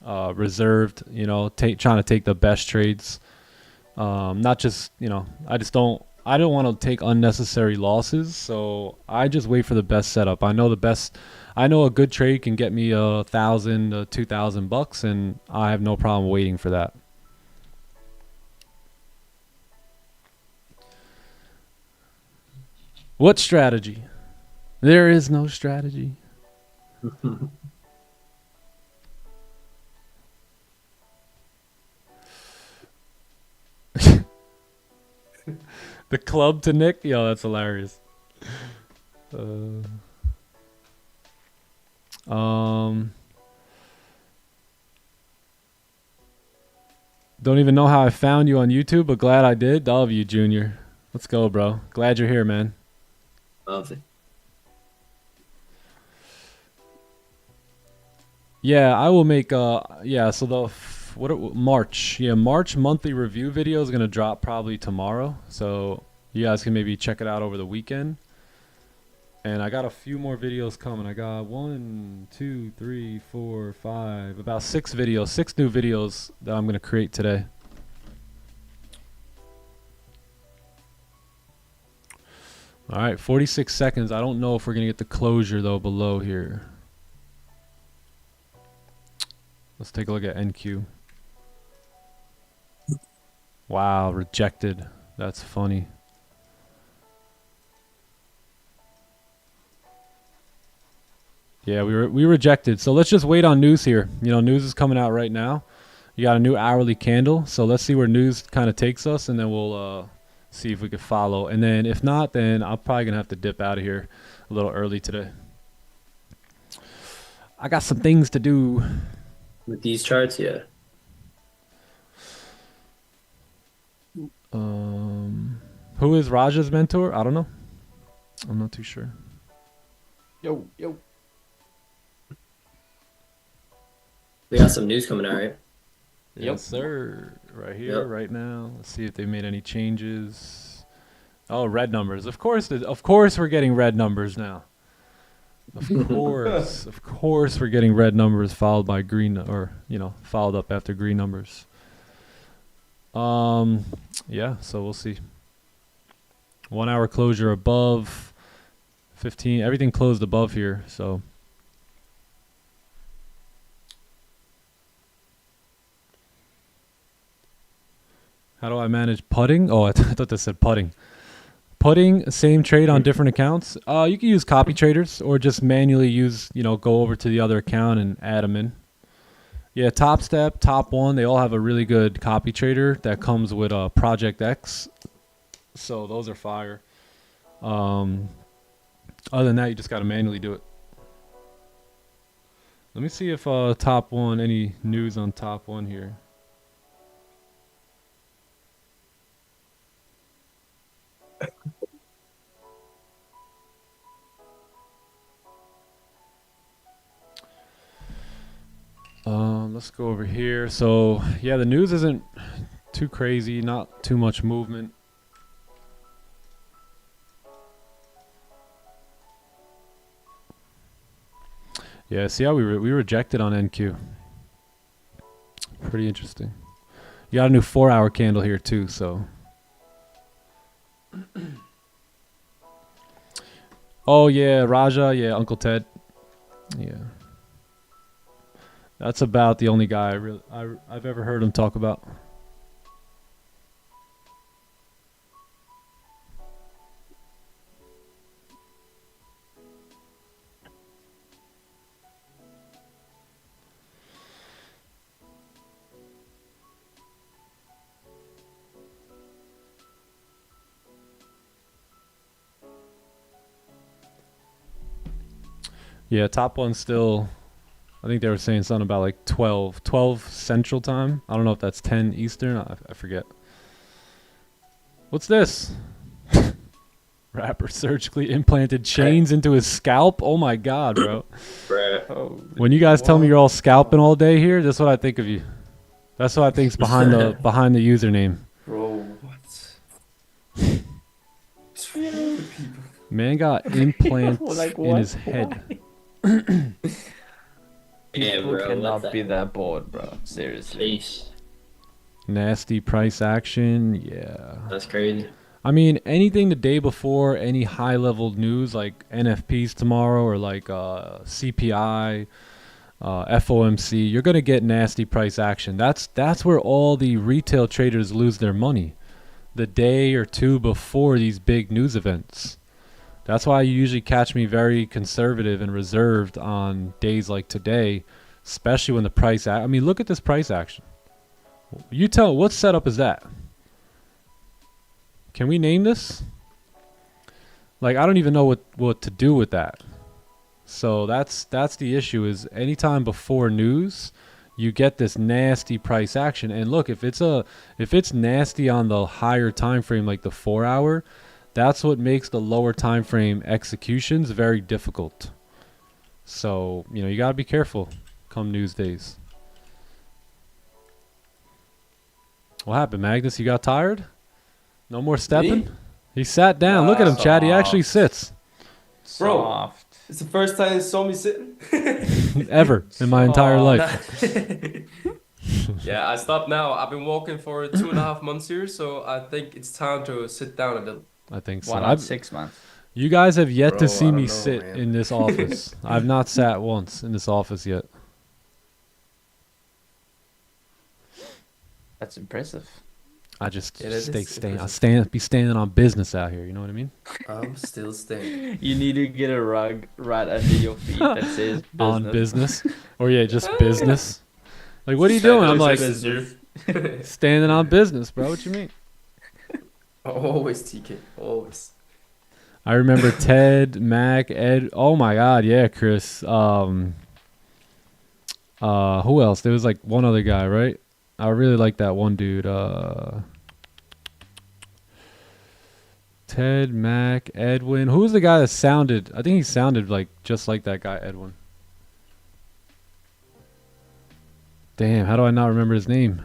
reserved. You know, trying to take the best trades. Not just, you know, I don't want to take unnecessary losses, so I just wait for the best setup. I know a good trade can get me $1,000 to $2,000, and I have no problem waiting for that. What strategy? There is no strategy. The club to Nick? Yo, that's hilarious. Don't even know how I found you on YouTube, but glad I did. Love you, Junior. Let's go, bro. Glad you're here, man. Love it. Yeah, I will make yeah, so March. Yeah, March monthly review video is going to drop probably tomorrow. So you guys can maybe check it out over the weekend. And I got a few more videos coming. I got 1, 2, 3, 4, 5, about 6 videos, 6 new videos that I'm going to create today. All right, 46 seconds. I don't know if we're going to get the closure though below here. Let's take a look at NQ. Wow, rejected. That's funny. Yeah, we rejected. So let's just wait on news here. You know, news is coming out right now. You got a new hourly candle. So let's see where news kind of takes us, and then we'll see if we can follow. And then if not, then I'm probably going to have to dip out of here a little early today. I got some things to do. With these charts, yeah. Who is Raja's mentor? I don't know. I'm not too sure. Yo. We got some news coming out, right? Yes, sir. Right here, right now. Let's see if they made any changes. Oh, red numbers. Of course we're getting red numbers now. Of course we're getting red numbers followed by green, or followed up after green numbers. Yeah, so we'll see. 1 hour closure above 15. Everything closed above here, so how do I manage putting? Oh, I thought this said putting. Putting, same trade on different accounts. You can use copy traders or just manually use, go over to the other account and add them in. Yeah, Top Step, TopOne, they all have a really good copy trader that comes with Project X. So those are fire. Other than that, you just got to manually do it. Let me see if TopOne, any news on TopOne here. Let's go over here. So yeah, the news isn't too crazy, not too much movement. Yeah, see how we rejected on NQ. Pretty interesting. You got a new 4 hour candle here too, so. Oh yeah, Raja, yeah, Uncle Ted. Yeah. That's about the only guy I've ever heard him talk about. Yeah, TopOne's still I think they were saying something about like 12 Central Time. I don't know if that's 10 Eastern. I forget. What's this? Rapper surgically implanted chains into his scalp. Oh my god, bro. Bruh. Oh, When you guys tell me you're all scalping all day here, that's what I think of you. That's what I think's behind the username. Bro, what? What's wrong with people? Man got implants Like, in what? his head. Yeah, people bro. cannot be that bored, bro. Seriously. Sheesh. Nasty price action. Yeah. That's crazy. I mean, anything the day before, any high-level news like NFPs tomorrow or like CPI, FOMC, you're gonna get nasty price action. That's where all the retail traders lose their money, the day or two before these big news events. That's why you usually catch me very conservative and reserved on days like today, especially when the price. I mean, look at this price action. You tell, what setup is that? Can we name this? Like, I don't even know what to do with that. So that's the issue, is anytime before news, you get this nasty price action. And look, if it's nasty on the higher time frame, like the 4 hour, that's what makes the lower time frame executions very difficult. So, you know, you got to be careful come news days. What happened, Magnus? You got tired? No more stepping? Me? He sat down. Look at him, Chad. He actually sits. Bro. Soft. It's the first time you saw me sitting. Ever in my entire life. Yeah, I stopped now. I've been walking for 2.5 months here, so I think it's time to sit down a little. I think so. Why not 6 months? You guys have yet Bro, to see I me don't know, sit man. in this office. I've not sat once in this office yet. That's impressive. I just Yeah, that stay is staying. I impressive. be standing on business out here. You know what I mean? I'm still staying. You need to get a rug right under your feet that says business. On business, or yeah, just business. Like, what are you doing? I'm like standing on business, bro. What you mean? Always, TK. Always. I remember Ted, Mac, Ed. Oh my God, yeah, Chris. Who else? There was like one other guy, right? I really like that one dude. Ted, Mac, Edwin. Who was the guy that sounded? I think he sounded like just like that guy, Edwin. Damn, how do I not remember his name?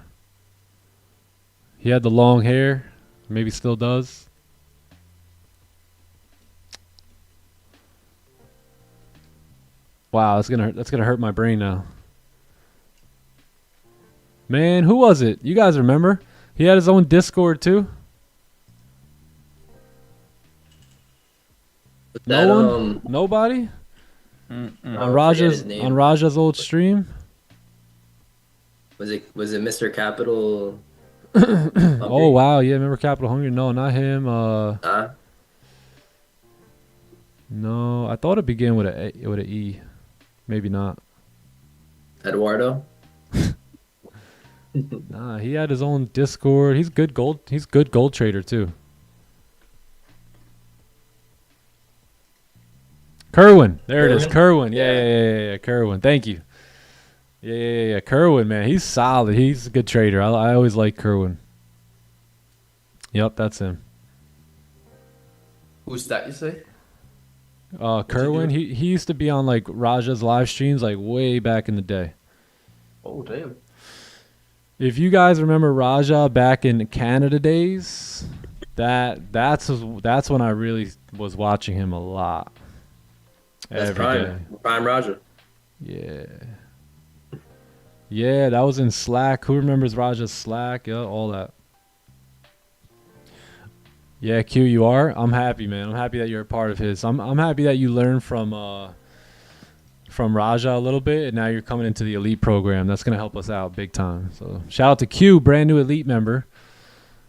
He had the long hair. Maybe still does. Wow, that's gonna hurt my brain now. Man, who was it? You guys remember? He had his own Discord too. That, No one? Nobody? Mm-mm. I On forget his Raja's name. old stream? Was it Mr. Capital? Oh wow, yeah, remember Capital Hungry? No, not him. Huh? No, I thought it began with a E. Maybe not. Eduardo? Nah, he had his own Discord. He's good gold trader too. Kerwin. There it is. Kerwin. Yeah. Kerwin. Thank you. Yeah. Kerwin, man. He's solid. He's a good trader. I always like Kerwin. Yep, that's him. Who's that, you say? Kerwin, he used to be on like Raja's live streams like way back in the day. Oh, damn. If you guys remember Raja back in Canada days, that's when I really was watching him a lot. That's Every day. Prime Roger. Yeah. Yeah, that was in Slack. Who remembers Raja's Slack? Yeah, all that. Yeah, Q, you are? I'm happy, man. I'm happy that you're a part of his. I'm happy that you learned from Raja a little bit, and now you're coming into the elite program. That's gonna help us out big time. So shout out to Q, brand new elite member.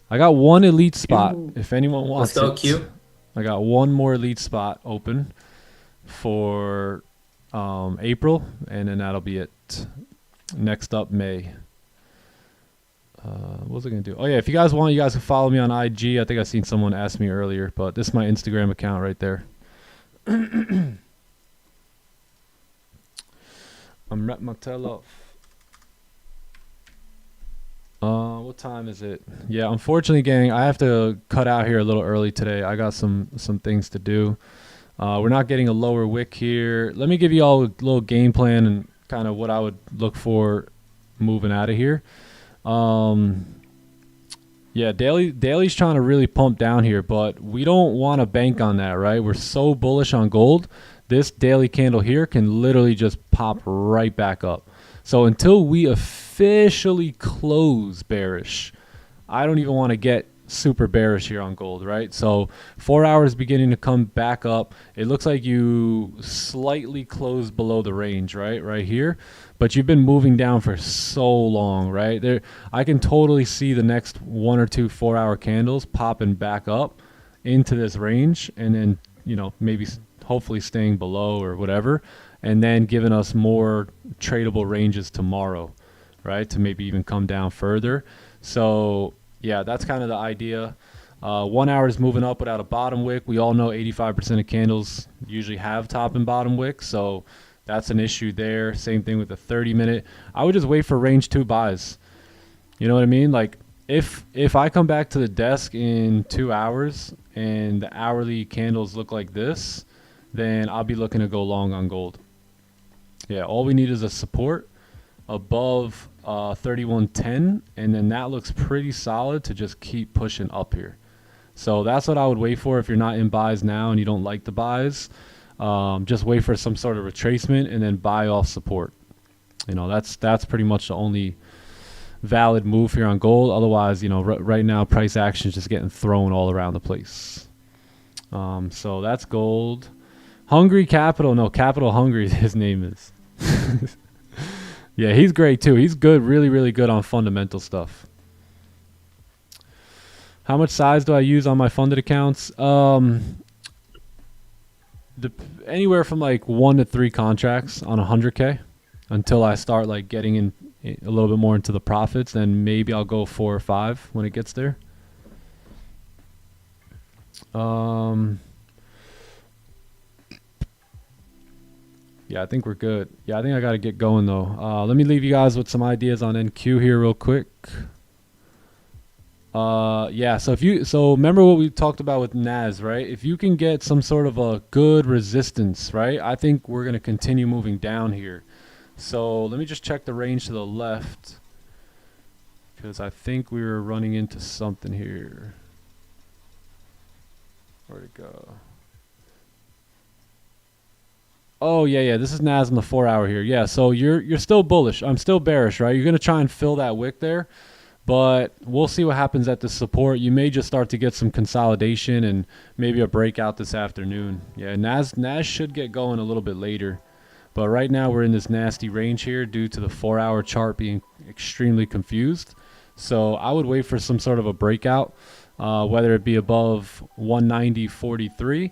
I got one elite spot. If anyone wants Let's go, it. Q. I got one more elite spot open for April, and then that'll be it. Next up, May. What was I gonna do? Oh yeah, if you guys want, you guys can follow me on IG. I think I seen someone ask me earlier, but this is my Instagram account right there. I'm wrapping my tail off. What time is it? Yeah, unfortunately, gang, I have to cut out here a little early today. I got some things to do. We're not getting a lower wick here. Let me give you all a little game plan and kind of what I would look for moving out of here. Yeah, daily's trying to really pump down here, but we don't want to bank on that, right? We're so bullish on gold. This daily candle here can literally just pop right back up. So until we officially close bearish, I don't even want to get super bearish here on gold, right? So 4 hours beginning to come back up. It looks like you slightly closed below the range, right here, but you've been moving down for so long, right there. I can totally see the next 1 or 2 4-hour candles popping back up into this range, and then, you know, maybe hopefully staying below or whatever, and then giving us more tradable ranges tomorrow, right, to maybe even come down further. So yeah, that's kind of the idea. 1 hour is moving up without a bottom wick. We all know 85% of candles usually have top and bottom wicks, so that's an issue there. Same thing with the 30-minute. I would just wait for range 2 buys. You know what I mean? Like if I come back to the desk in 2 hours and the hourly candles look like this, then I'll be looking to go long on gold. Yeah, all we need is a support above 3110, and then that looks pretty solid to just keep pushing up here. So that's what I would wait for if you're not in buys now and you don't like the buys. Just wait for some sort of retracement and then buy off support. You know, that's pretty much the only valid move here on gold. Otherwise, you know, right now price action is just getting thrown all around the place. So that's gold. Hungry Capital, no, Capital Hungry his name is. Yeah, he's great too. He's good, really, really good on fundamental stuff. How much size do I use on my funded accounts? Anywhere from like 1 to 3 contracts on 100K until I start like getting in a little bit more into the profits. Then maybe I'll go 4 or 5 when it gets there. Yeah, I think we're good. Yeah, I think I got to get going though. Let me leave you guys with some ideas on NQ here real quick. Yeah, so remember what we talked about with NAS, right? If you can get some sort of a good resistance, right? I think we're going to continue moving down here. So let me just check the range to the left, because I think we were running into something here. Where'd it go? Oh yeah, this is NAS in the 4 hour here. Yeah, so you're still bullish. I'm still bearish, right? You're gonna try and fill that wick there, but we'll see what happens at the support. You may just start to get some consolidation and maybe a breakout this afternoon. Yeah, NAS should get going a little bit later, but right now we're in this nasty range here due to the 4 hour chart being extremely confused. So I would wait for some sort of a breakout, whether it be above 190.43.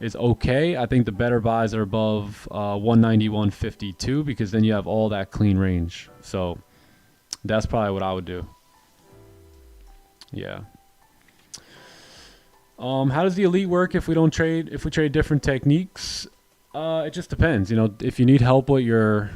is okay. I think the better buys are above 191.52, because then you have all that clean range. So that's probably what I would do. Yeah. How does the elite work if we don't trade? If we trade different techniques, it just depends. You know, if you need help with your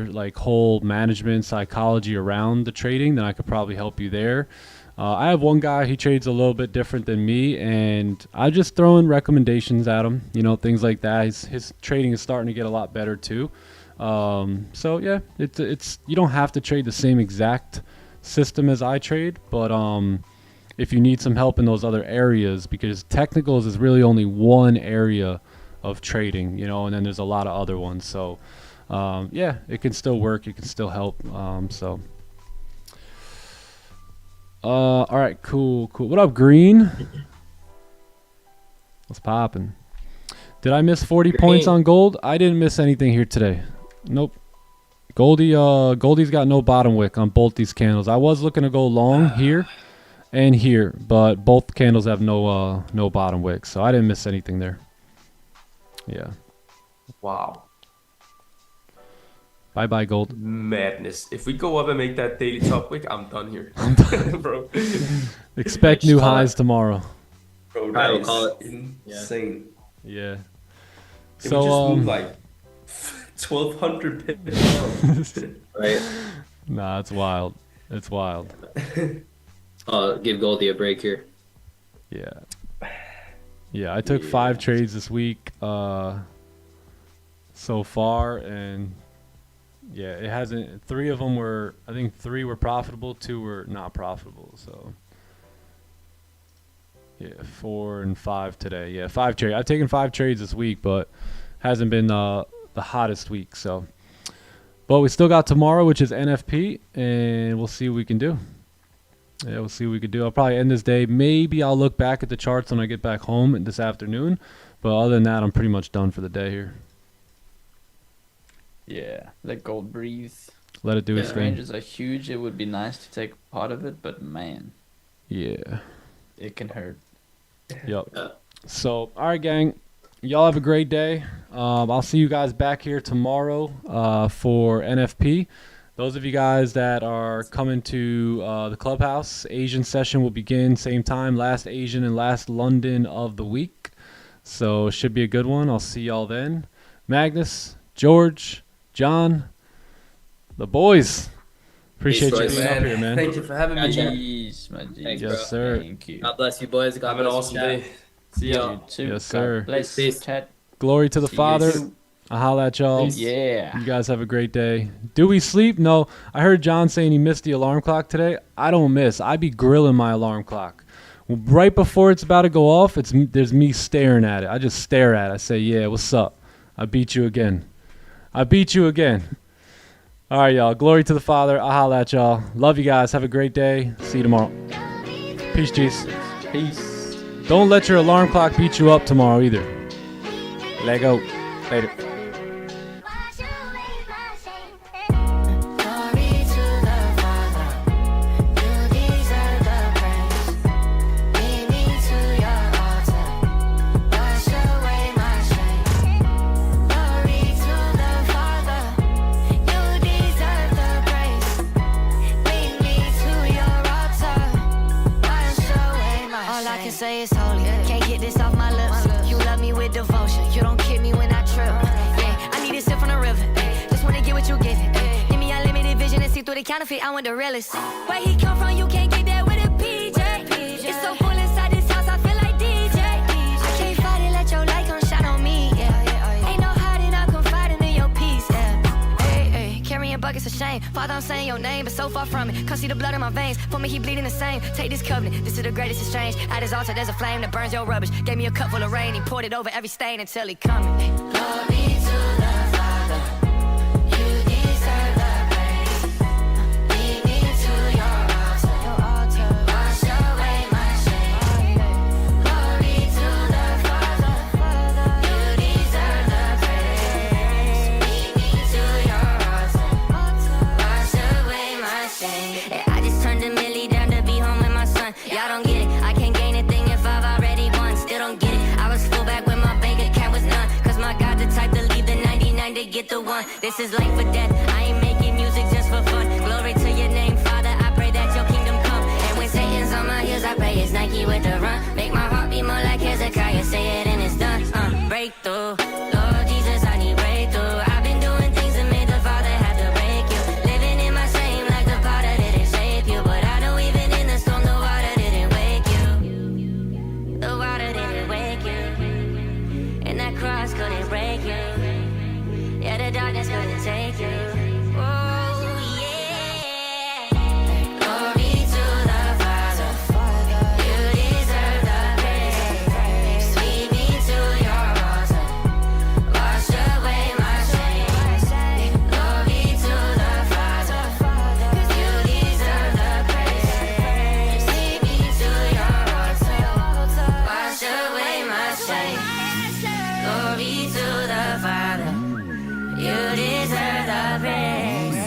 like whole management psychology around the trading, then I could probably help you there. I have one guy, he trades a little bit different than me, and I just throw in recommendations at him, you know, things like that. His trading is starting to get a lot better too. So yeah, it's you don't have to trade the same exact system as I trade, but if you need some help in those other areas, because technicals is really only one area of trading, you know, and then there's a lot of other ones. So yeah, it can still work, it can still help. All right, cool. What up, Green? What's poppin'? Did I miss 40 points on gold? I didn't miss anything here today. Nope. Goldie's got no bottom wick on both these candles. I was looking to go long here and here, but both candles have no bottom wick, so I didn't miss anything there. Yeah. Wow. Bye gold. Madness. If we go up and make that daily top wick, I'm done here. I'm done, bro. Expect new highs tomorrow. Bro, I will that call is it insane. Yeah. If So we just move like 1,200 pips. Right. Nah, it's wild. It's wild. Give Goldie a break here. Yeah. Yeah, I took 5 trades this week so far, and yeah, it hasn't. 3 of them were, I think 3 were profitable, 2 were not profitable. So yeah, 4 and 5 today. Yeah, 5 trades. I've taken 5 trades this week, but hasn't been the hottest week. So, but we still got tomorrow, which is NFP, and we'll see what we can do. Yeah, we'll see what we can do. I'll probably end this day. Maybe I'll look back at the charts when I get back home this afternoon. But other than that, I'm pretty much done for the day here. Yeah, let gold breathe. Let it do its These thing. ranges are huge. It would be nice to take part of it, but man, Yeah. it can hurt. Yep. So, all right, gang. Y'all have a great day. I'll see you guys back here tomorrow for NFP. Those of you guys that are coming to the clubhouse, Asian session will begin same time, last Asian and last London of the week. So should be a good one. I'll see y'all then. Magnus, George, John, the boys. Appreciate you boys. being up here, man. Thank you for having me. Jeez, my G. Thanks, Yes, bro. sir. Thank you. God bless you, boys. God Have an bless awesome you, chat. day. See ya. You too. Yes, God sir. bless. Peace. Chat. Glory to the See you Father. soon. I'll holla at y'all. Yeah. You guys have a great day. Do we sleep? No. I heard John saying he missed the alarm clock today. I don't miss. I be grilling my alarm clock. Right before it's about to go off, there's me staring at it. I just stare at it. I say, yeah, what's up? I beat you again. I beat you again. All right, y'all. Glory to the Father. I'll holla at y'all. Love you guys. Have a great day. See you tomorrow. Peace, G's. Peace. Don't let your alarm clock beat you up tomorrow either. Let go. Later. Glory to the Father, you deserve the praise. Lead me to your altar, wash away my shame. Glory to the Father, you deserve the praise. Lead me to your altar, wash away my shame. All I can say is holy, can't get this off my lips. You love me with devotion, you don't kid me when I trip. Yeah, I need a sip from the river, just wanna get what you give it. Give me unlimited vision and see through the counterfeit, I want the realest. Where he come from, you can't get that with a PJ. It's so full inside this house, I feel like DJ. I can't fight it, let your light come shine on me, yeah. Ain't no hiding, I'm confiding in your peace, yeah. Hey, hey, carrying buckets of shame. Father, I'm saying your name, but so far from it. Come see the blood in my veins, for me he bleeding the same. Take this covenant, this is the greatest exchange. At his altar, there's a flame that burns your rubbish. Gave me a cup full of rain, he poured it over every stain until he coming. Glory to the Father, you deserve the praise. Lead me to your altar, wash away my shame. Glory to the Father, you deserve the praise. Lead me to your altar, wash away my shame. Yeah, I just turned a milli down to be home with my son. Y'all don't get it, I can't gain a thing if I've already won. Still don't get it, I was full back when my bank account was none. Cause my God the type to leave the 99 to get the one. This is life or death, I ain't making music just for fun. Glory to your name, Father, I pray that your kingdom come. And when Satan's on my heels, I pray it's Nike with the run. Make my heart beat more like Hezekiah, say it and it's done. Breakthrough, Lord Jesus, I need breakthrough. I've been doing things that made the Father have to break you. Living in my shame like the potter didn't shape you. But I know even in the storm, the water didn't wake you. The water didn't wake you. And that cross couldn't break you. Yeah, the darkness couldn't take you. Oh, yeah. Glory to the Father, you deserve the praise. Sweep me to your altar, wash away my shame. Glory to the Father, 'cause you deserve the praise. Sweep me to your altar, wash away my shame. Glory to the Father, you deserve the praise.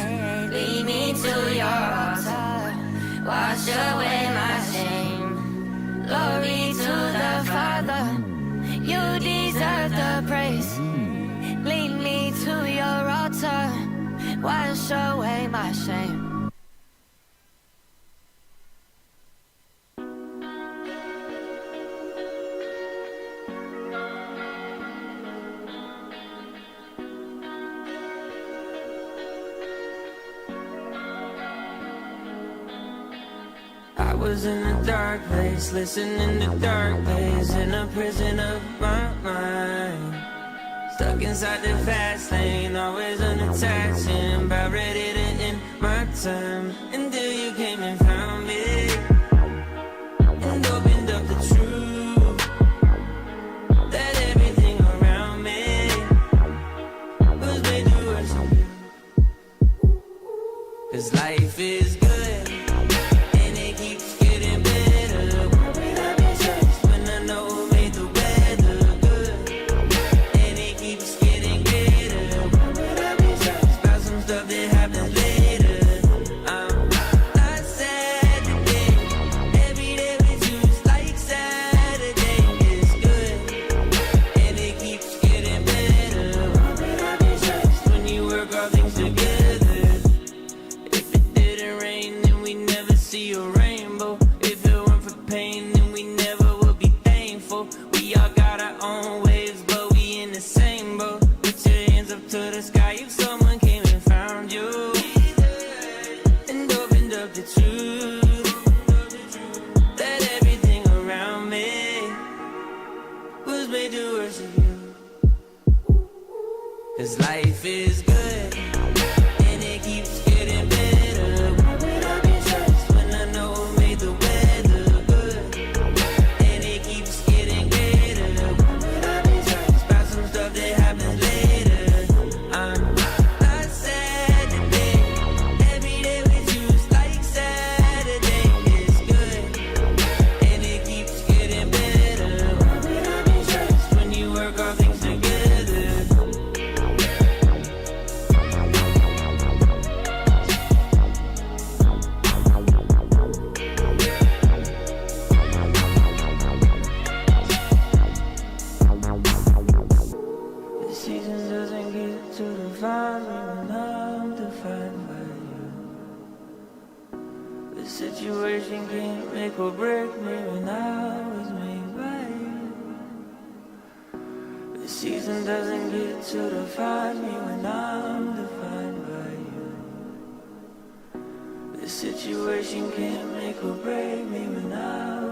Lead me to your altar, wash away my shame. Glory to the Father, you deserve the praise. Lead me to your altar, wash away my shame. was in a dark place, listening to dark waves, in a prison of my mind. Stuck inside the fast lane, always unattached, and about ready to end my time. Until you came and found me, and opened up the truth, that everything around me was made to worship you. 'Cause life is good, and it keeps getting better. Why would I be stressed when I know who made the weather good? And it keeps getting greater. Why would I be stressed about some stuff that happens later? I'm not sad today. Every day with you is like Saturday. It's good, and it keeps getting better. Why would I be stressed when you work all things together? If it didn't rain, then we never see a rainbow. If it weren't for pain, then we never would be thankful. We all got our own waves, but we in the same boat. Put your hands up to the sky if someone came and found you, and opened up the truth, that everything around me was made to worship you. 'Cause life is good, and it keeps getting better. Why would I be stressed when I know who made the weather good? And it keeps getting greater. Why would I be stressed about some stuff that happens later? I'm not sad today. Every day with you is like Saturday. It's good, and it keeps getting better. Why would I be stressed when you work all things together? The season doesn't get to define me when I'm defined by you. The situation can't make or break me when I was made by you. The season doesn't get to define me when I'm defined by you. The situation can't make or break me when I